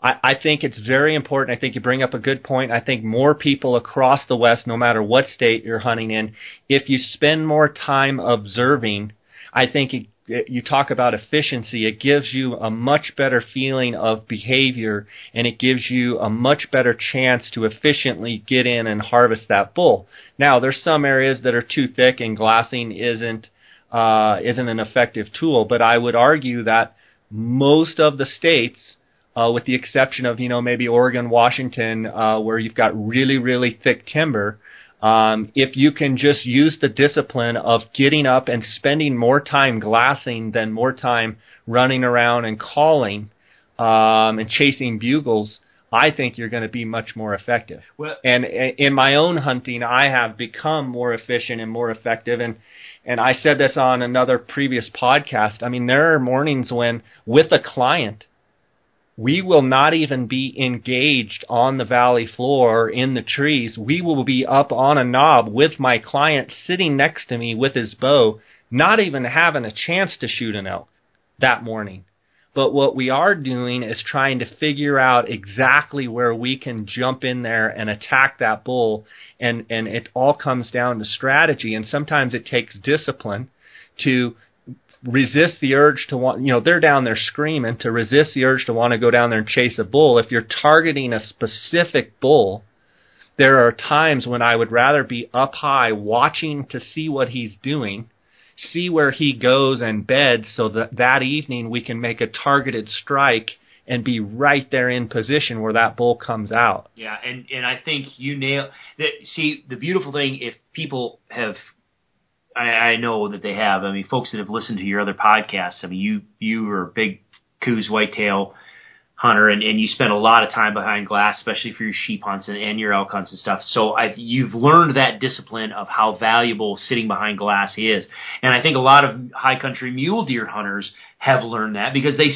I think it's very important. I think you bring up a good point. I think more people across the West, no matter what state you're hunting in, if you spend more time observing, I think you talk about efficiency. It gives you a much better feeling of behavior, and it gives you a much better chance to efficiently get in and harvest that bull. Now, there's some areas that are too thick, and glassing isn't an effective tool. But I would argue that most of the states, with the exception of, you know, maybe Oregon, Washington, where you've got really, really thick timber, if you can just use the discipline of getting up and spending more time glassing than more time running around and calling and chasing bugles, I think you're going to be much more effective. Well, and in my own hunting, I have become more efficient and more effective. And I said this on another previous podcast. I mean, there are mornings when, with a client, we will not even be engaged on the valley floor or in the trees. We will be up on a knob with my client sitting next to me with his bow, not even having a chance to shoot an elk that morning. But what we are doing is trying to figure out exactly where we can jump in there and attack that bull. And it all comes down to strategy. And sometimes it takes discipline to resist the urge to want, you know, they're down there screaming, to resist the urge to want to go down there and chase a bull. If you're targeting a specific bull, there are times when I would rather be up high watching to see what he's doing, see where he goes and beds, so that evening we can make a targeted strike and be right there in position where that bull comes out. Yeah, and I think you nail that. See, the beautiful thing, if people have, I know that they have. I mean, folks that have listened to your other podcasts. I mean, you are a big Coues whitetail hunter, and you spend a lot of time behind glass, especially for your sheep hunts and your elk hunts and stuff. So you've learned that discipline of how valuable sitting behind glass is. And I think a lot of high country mule deer hunters have learned that because they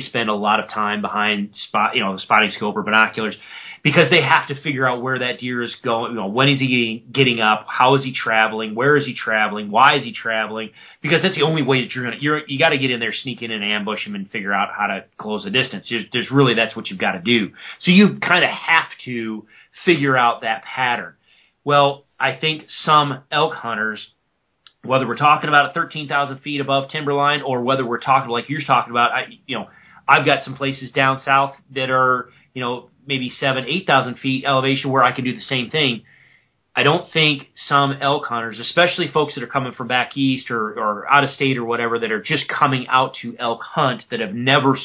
spend a lot of time behind spotting scope or binoculars, because they have to figure out where that deer is going. You know, when is he getting up? How is he traveling? Where is he traveling? Why is he traveling? Because that's the only way that you got to get in there, sneak in and ambush him and figure out how to close the distance. There's really, that's what you've got to do. So you kind of have to figure out that pattern. Well, I think some elk hunters, whether we're talking about 13,000 feet above timberline or whether we're talking like you're talking about, I've got some places down south that are, maybe 7,000, 8,000 feet elevation where I can do the same thing. I don't think some elk hunters, especially folks that are coming from back east or out of state or whatever, that are just coming out to elk hunt, that have never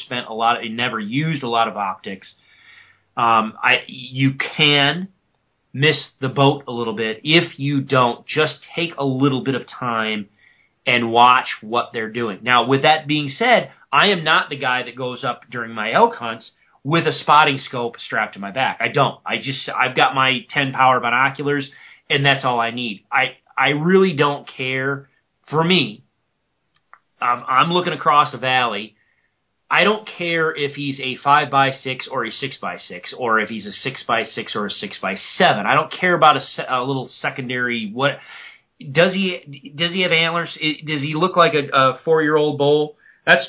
never used a lot of optics, you can miss the boat a little bit if you don't just take a little bit of time and watch what they're doing. Now, with that being said, I am not the guy that goes up during my elk hunts with a spotting scope strapped to my back. I don't. I've got my 10 power binoculars, and that's all I need. I really don't care for me, I'm looking across a valley. I don't care if he's a 5x6 or a 6x6, or if he's a 6x6 or a 6x7. I don't care about a little secondary. What does he have antlers? Does he look like a 4-year-old bull? That's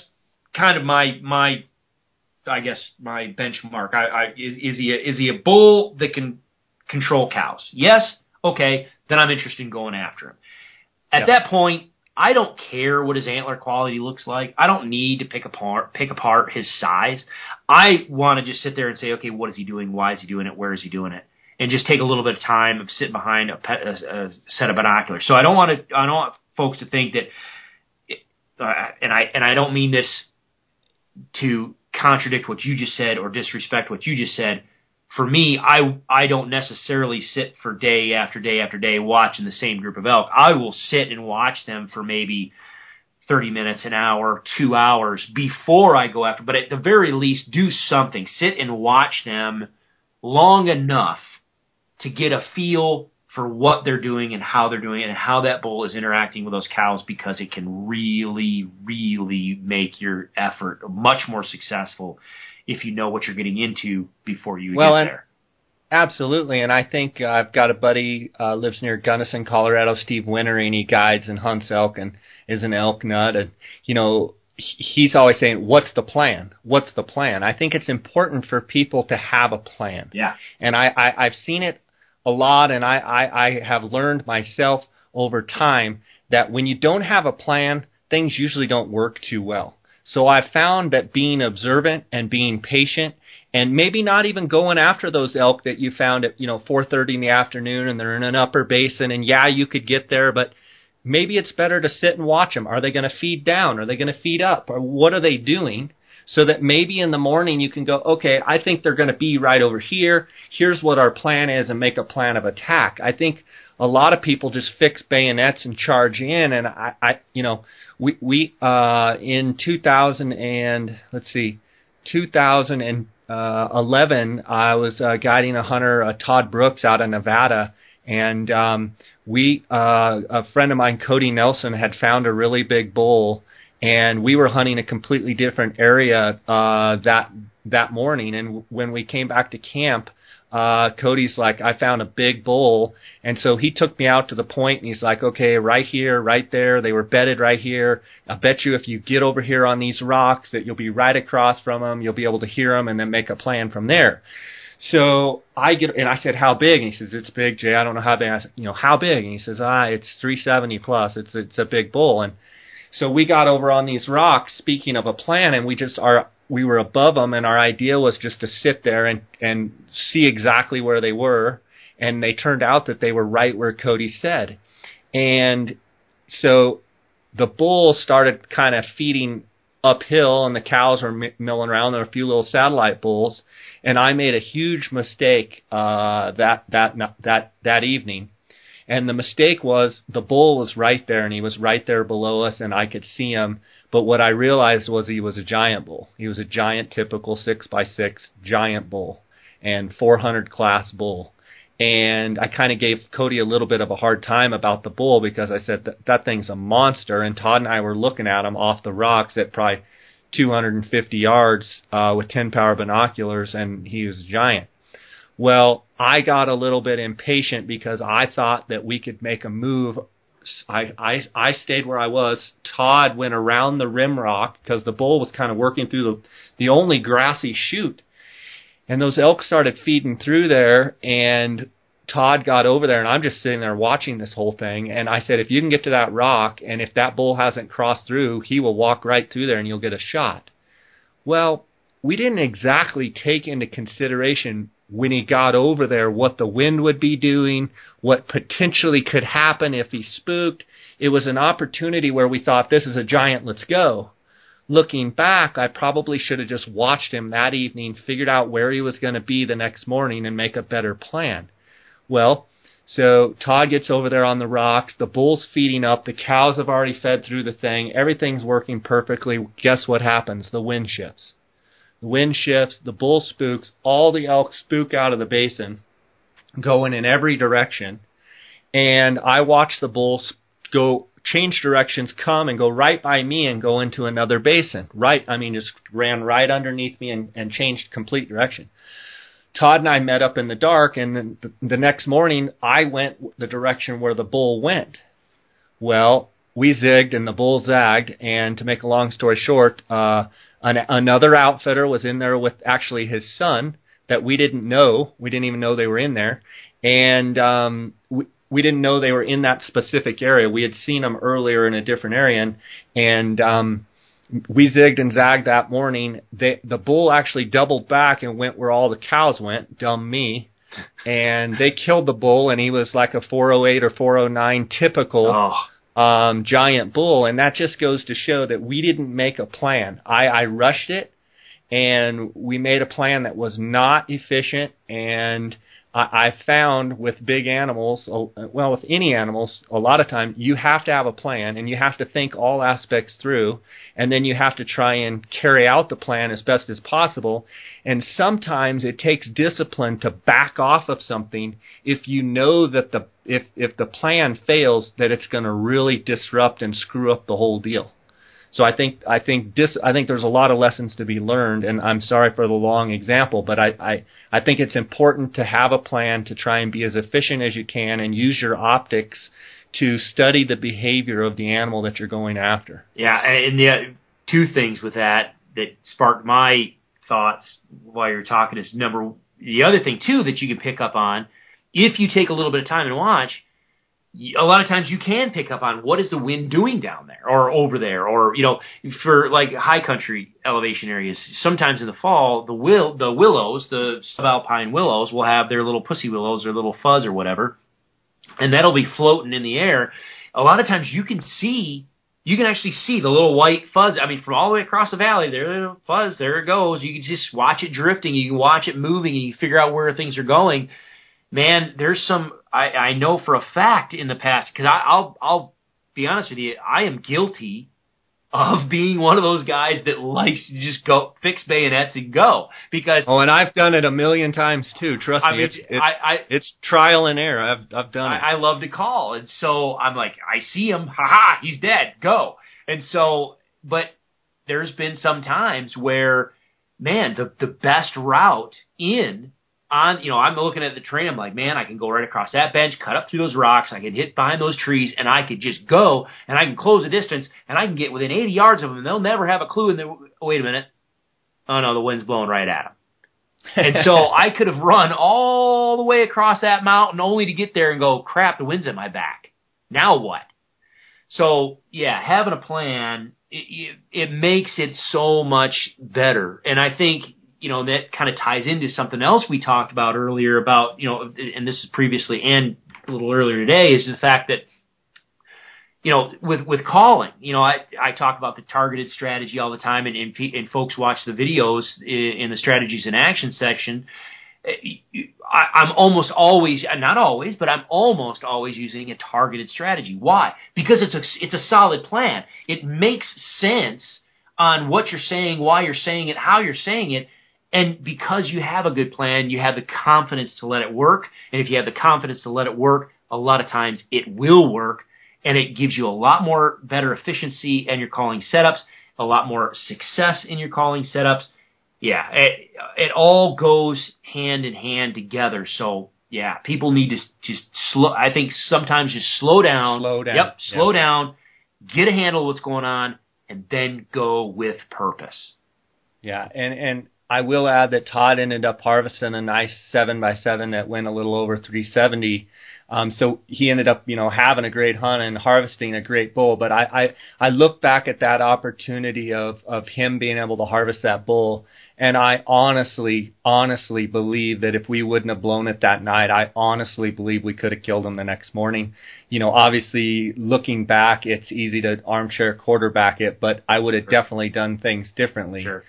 kind of my I guess my benchmark. Is he a bull that can control cows? Yes. Okay. Then I'm interested in going after him. At that point, I don't care what his antler quality looks like. I don't need to pick apart his size. I want to just sit there and say, okay, what is he doing? Why is he doing it? Where is he doing it? And just take a little bit of time of sitting behind a set of binoculars. So I don't want folks to think that, and I don't mean this to contradict what you just said or disrespect what you just said. For me, I don't necessarily sit for day after day after day watching the same group of elk. I will sit and watch them for maybe 30 minutes, an hour, 2 hours before I go after. But at the very least, do something. Sit and watch them long enough to get a feel for what they're doing and how they're doing it and how that bull is interacting with those cows, because it can really, really make your effort much more successful if you know what you're getting into before you get there. Absolutely, and I think I've got a buddy lives near Gunnison, Colorado, Steve Winter, and he guides and hunts elk and is an elk nut. And, he's always saying, what's the plan? What's the plan? I think it's important for people to have a plan. Yeah. And I've seen it a lot, and I have learned myself over time that when you don't have a plan, things usually don't work too well. So I've found that being observant and being patient, and maybe not even going after those elk that you found at 4:30 in the afternoon and they're in an upper basin, and you could get there, but maybe it's better to sit and watch them. Are they going to feed down? Are they going to feed up? Or what are they doing? So that maybe in the morning you can go, okay, I think they're going to be right over here. Here's what our plan is, and make a plan of attack. I think a lot of people just fix bayonets and charge in, and we in 2011, I was guiding a hunter, Todd Brooks, out of Nevada, and a friend of mine, Cody Nelson, had found a really big bull, and we were hunting a completely different area that morning. And when we came back to camp, Cody's like, I found a big bull. And so he took me out to the point, and he's like, okay, right here, right there, they were bedded right here. I bet you if you get over here on these rocks that you'll be right across from them, you'll be able to hear them and then make a plan from there. So I said, how big? And he says, it's big, Jay. I don't know how big. I said, how big? And he says, it's 370 plus. It's a big bull. And so we got over on these rocks, speaking of a plan, and we were above them, and our idea was just to sit there and see exactly where they were, and they turned out that they were right where Cody said. And so the bull started kind of feeding uphill, and the cows were milling around. There were a few little satellite bulls, and I made a huge mistake that evening. And the mistake was the bull was right there, and he was right there below us, and I could see him. But what I realized was he was a giant bull. He was a giant, typical 6x6 giant bull, and 400 class bull. And I kind of gave Cody a little bit of a hard time about the bull, because I said that thing's a monster. And Todd and I were looking at him off the rocks at probably 250 yards with 10-power binoculars, and he was a giant. Well, I got a little bit impatient because I thought that we could make a move. I stayed where I was. Todd went around the rim rock because the bull was kind of working through the only grassy chute. And those elk started feeding through there, and Todd got over there, and I'm just sitting there watching this whole thing. And I said, if you can get to that rock, and if that bull hasn't crossed through, he will walk right through there and you'll get a shot. Well, we didn't exactly take into consideration when he got over there what the wind would be doing, what potentially could happen if he spooked. It was an opportunity where we thought, this is a giant, let's go. Looking back, I probably should have just watched him that evening, figured out where he was going to be the next morning, and make a better plan. Well, so Todd gets over there on the rocks, the bull's feeding up, the cows have already fed through the thing, everything's working perfectly. Guess what happens? The wind shifts. The wind shifts, the bull spooks, all the elk spook out of the basin, going in every direction, and I watch the bull go change directions, come and go right by me and go into another basin. Just ran right underneath me and changed complete direction. Todd and I met up in the dark, and then the next morning I went the direction where the bull went. Well, we zigged and the bull zagged, and to make a long story short, another outfitter was in there with actually his son that we didn't know. We didn't even know they were in there. And we didn't know they were in that specific area. We had seen them earlier in a different area, and we zigged and zagged that morning. The bull actually doubled back and went where all the cows went, dumb me. And they killed the bull, and he was like a 408 or 409 typical giant bull. And that just goes to show that we didn't make a plan. I rushed it, and we made a plan that was not efficient. And I found with big animals, well, with any animals, a lot of time you have to have a plan, and you have to think all aspects through, and then you have to try and carry out the plan as best as possible. And sometimes it takes discipline to back off of something if you know that if the plan fails, that it's going to really disrupt and screw up the whole deal. So I think there's a lot of lessons to be learned, and I'm sorry for the long example, but I think it's important to have a plan to try and be as efficient as you can and use your optics to study the behavior of the animal that you're going after. Yeah, and two things with that sparked my thoughts while you're talking is the other thing too that you can pick up on if you take a little bit of time and watch. A lot of times you can pick up on what is the wind doing down there or over there, or for like high country elevation areas. Sometimes in the fall, the willows, the subalpine willows, will have their little pussy willows or little fuzz or whatever, and that'll be floating in the air. A lot of times you can actually see the little white fuzz. I mean, from all the way across the valley, there fuzz, there it goes. You can just watch it drifting. You can watch it moving, and you figure out where things are going. Man, there's some. I know for a fact in the past, because I'll be honest with you, I am guilty of being one of those guys that likes to just go fix bayonets and go. Because and I've done it a million times too. Trust me, it's trial and error. I've done it. I love to call, and so I'm like, I see him, haha, he's dead, go. And so, but there's been some times where, man, the best route I'm looking at the terrain, I'm like, man, I can go right across that bench, cut up through those rocks, I can hit behind those trees, and I could just go, and I can close the distance, and I can get within 80 yards of them, and they'll never have a clue, and wait a minute, oh no, the wind's blowing right at them. And so I could have run all the way across that mountain only to get there and go, crap, the wind's at my back. Now what? So, yeah, having a plan, it makes it so much better. And I think, that kind of ties into something else we talked about earlier about, and this is previously and a little earlier today, is the fact that, with calling, I talk about the targeted strategy all the time, and folks watch the videos in the strategies and action section. I'm almost always, not always, but I'm almost always using a targeted strategy. Why? Because it's a solid plan. It makes sense on what you're saying, why you're saying it, how you're saying it. And because you have a good plan, you have the confidence to let it work. And if you have the confidence to let it work, a lot of times it will work. And it gives you a lot more better efficiency in your calling setups, a lot more success in your calling setups. Yeah, it all goes hand in hand together. So, yeah, people need to just I think sometimes just slow down. Yep, slow down, get a handle of what's going on, and then go with purpose. Yeah, and I will add that Todd ended up harvesting a nice 7x7 that went a little over 370. So he ended up, having a great hunt and harvesting a great bull. But I look back at that opportunity of him being able to harvest that bull, and I honestly believe that if we wouldn't have blown it that night, I honestly believe we could have killed him the next morning. Obviously looking back, it's easy to armchair quarterback it, but I would have definitely done things differently. Sure.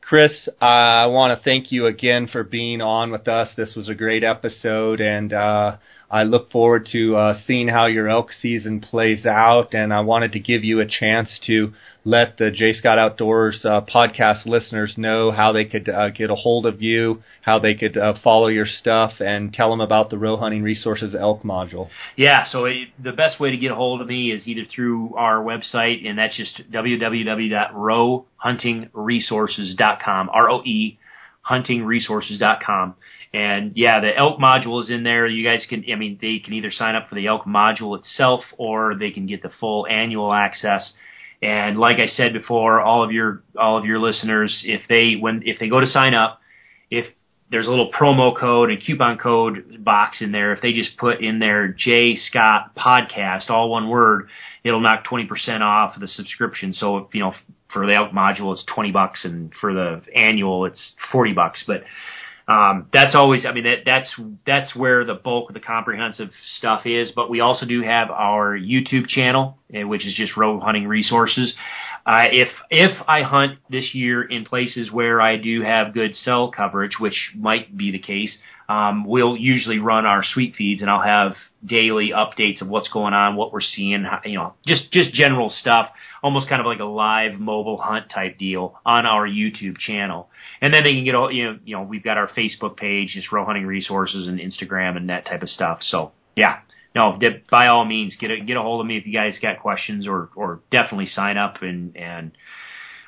Chris, I want to thank you again for being on with us. This was a great episode, and I I look forward to seeing how your elk season plays out, and I wanted to give you a chance to let the J. Scott Outdoors podcast listeners know how they could get a hold of you, how they could follow your stuff, and tell them about the Roe Hunting Resources elk module. Yeah, so the best way to get a hold of me is either through our website, and that's just www.roehuntingresources.com, ROE, huntingresources.com. And yeah, the elk module is in there. You guys can, they can either sign up for the elk module itself, or they can get the full annual access. And like I said before, all of your listeners, if they go to sign up, if there's a little promo code and coupon code box in there, if they just put in there J Scott Podcast, all one word, it'll knock 20% off of the subscription. So if, for the elk module it's $20, and for the annual it's $40. But that's always, that's where the bulk of the comprehensive stuff is. But we also do have our YouTube channel, which is just Roe Hunting Resources. If I hunt this year in places where I do have good cell coverage, which might be the case, we'll usually run our sweet feeds, and I'll have daily updates of what's going on, what we're seeing, just general stuff, almost kind of like a live mobile hunt type deal on our YouTube channel. And then they can get, we've got our Facebook page, just Roe Hunting Resources, and Instagram and that type of stuff. So yeah, no, by all means, get a hold of me if you guys got questions, or definitely sign up and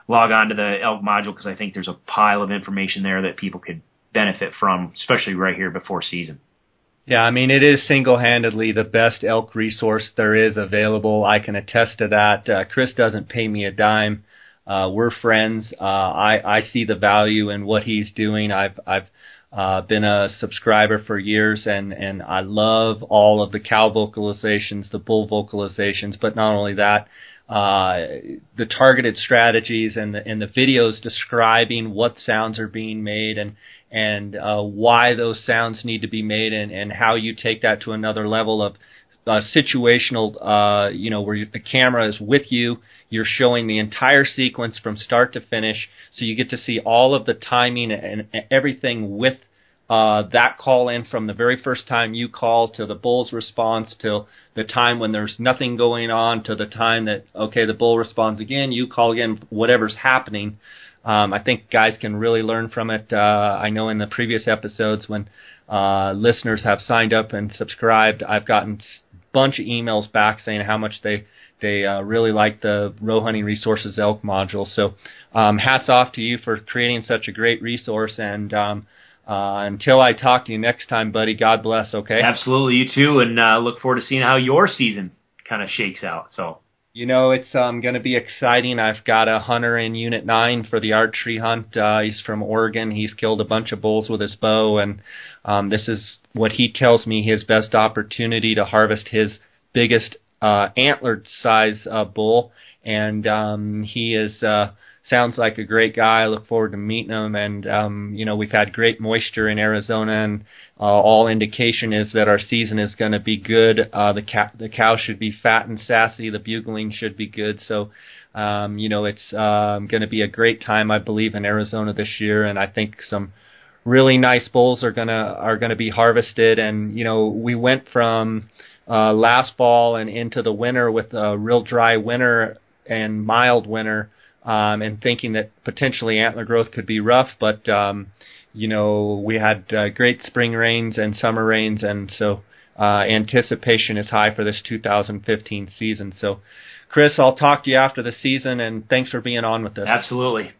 log on to the elk module, because I think there's a pile of information there that people could benefit from, especially right here before season. Yeah, it is single-handedly the best elk resource there is available. I can attest to that. Chris doesn't pay me a dime. We're friends. I see the value in what he's doing. I've been a subscriber for years, and I love all of the cow vocalizations, the bull vocalizations, but not only that, the targeted strategies and the videos describing what sounds are being made and why those sounds need to be made, and how you take that to another level of situational, where the camera is with you. You're showing the entire sequence from start to finish, so you get to see all of the timing and everything with that call in, from the very first time you call to the bull's response, till the time when there's nothing going on, to the time that, okay, the bull responds again, you call again, whatever's happening. I think guys can really learn from it. I know in the previous episodes when listeners have signed up and subscribed, I've gotten a bunch of emails back saying how much they really like the Roe Hunting Resources elk module. So hats off to you for creating such a great resource. And until I talk to you next time, buddy, God bless, okay? Absolutely, you too, and look forward to seeing how your season kind of shakes out. So. It's going to be exciting. I've got a hunter in Unit 9 for the archery hunt. He's from Oregon. He's killed a bunch of bulls with his bow, and this is what he tells me his best opportunity to harvest his biggest antlered size bull. And he is sounds like a great guy. I look forward to meeting him. And we've had great moisture in Arizona, and all indication is that our season is going to be good. The cow should be fat and sassy. The bugling should be good. So, it's going to be a great time, I believe, in Arizona this year. And I think some really nice bulls are gonna be harvested. And we went from last fall and into the winter with a real dry winter and mild winter, and thinking that potentially antler growth could be rough, but we had great spring rains and summer rains, and so anticipation is high for this 2015 season. So, Chris, I'll talk to you after the season, and thanks for being on with us. Absolutely.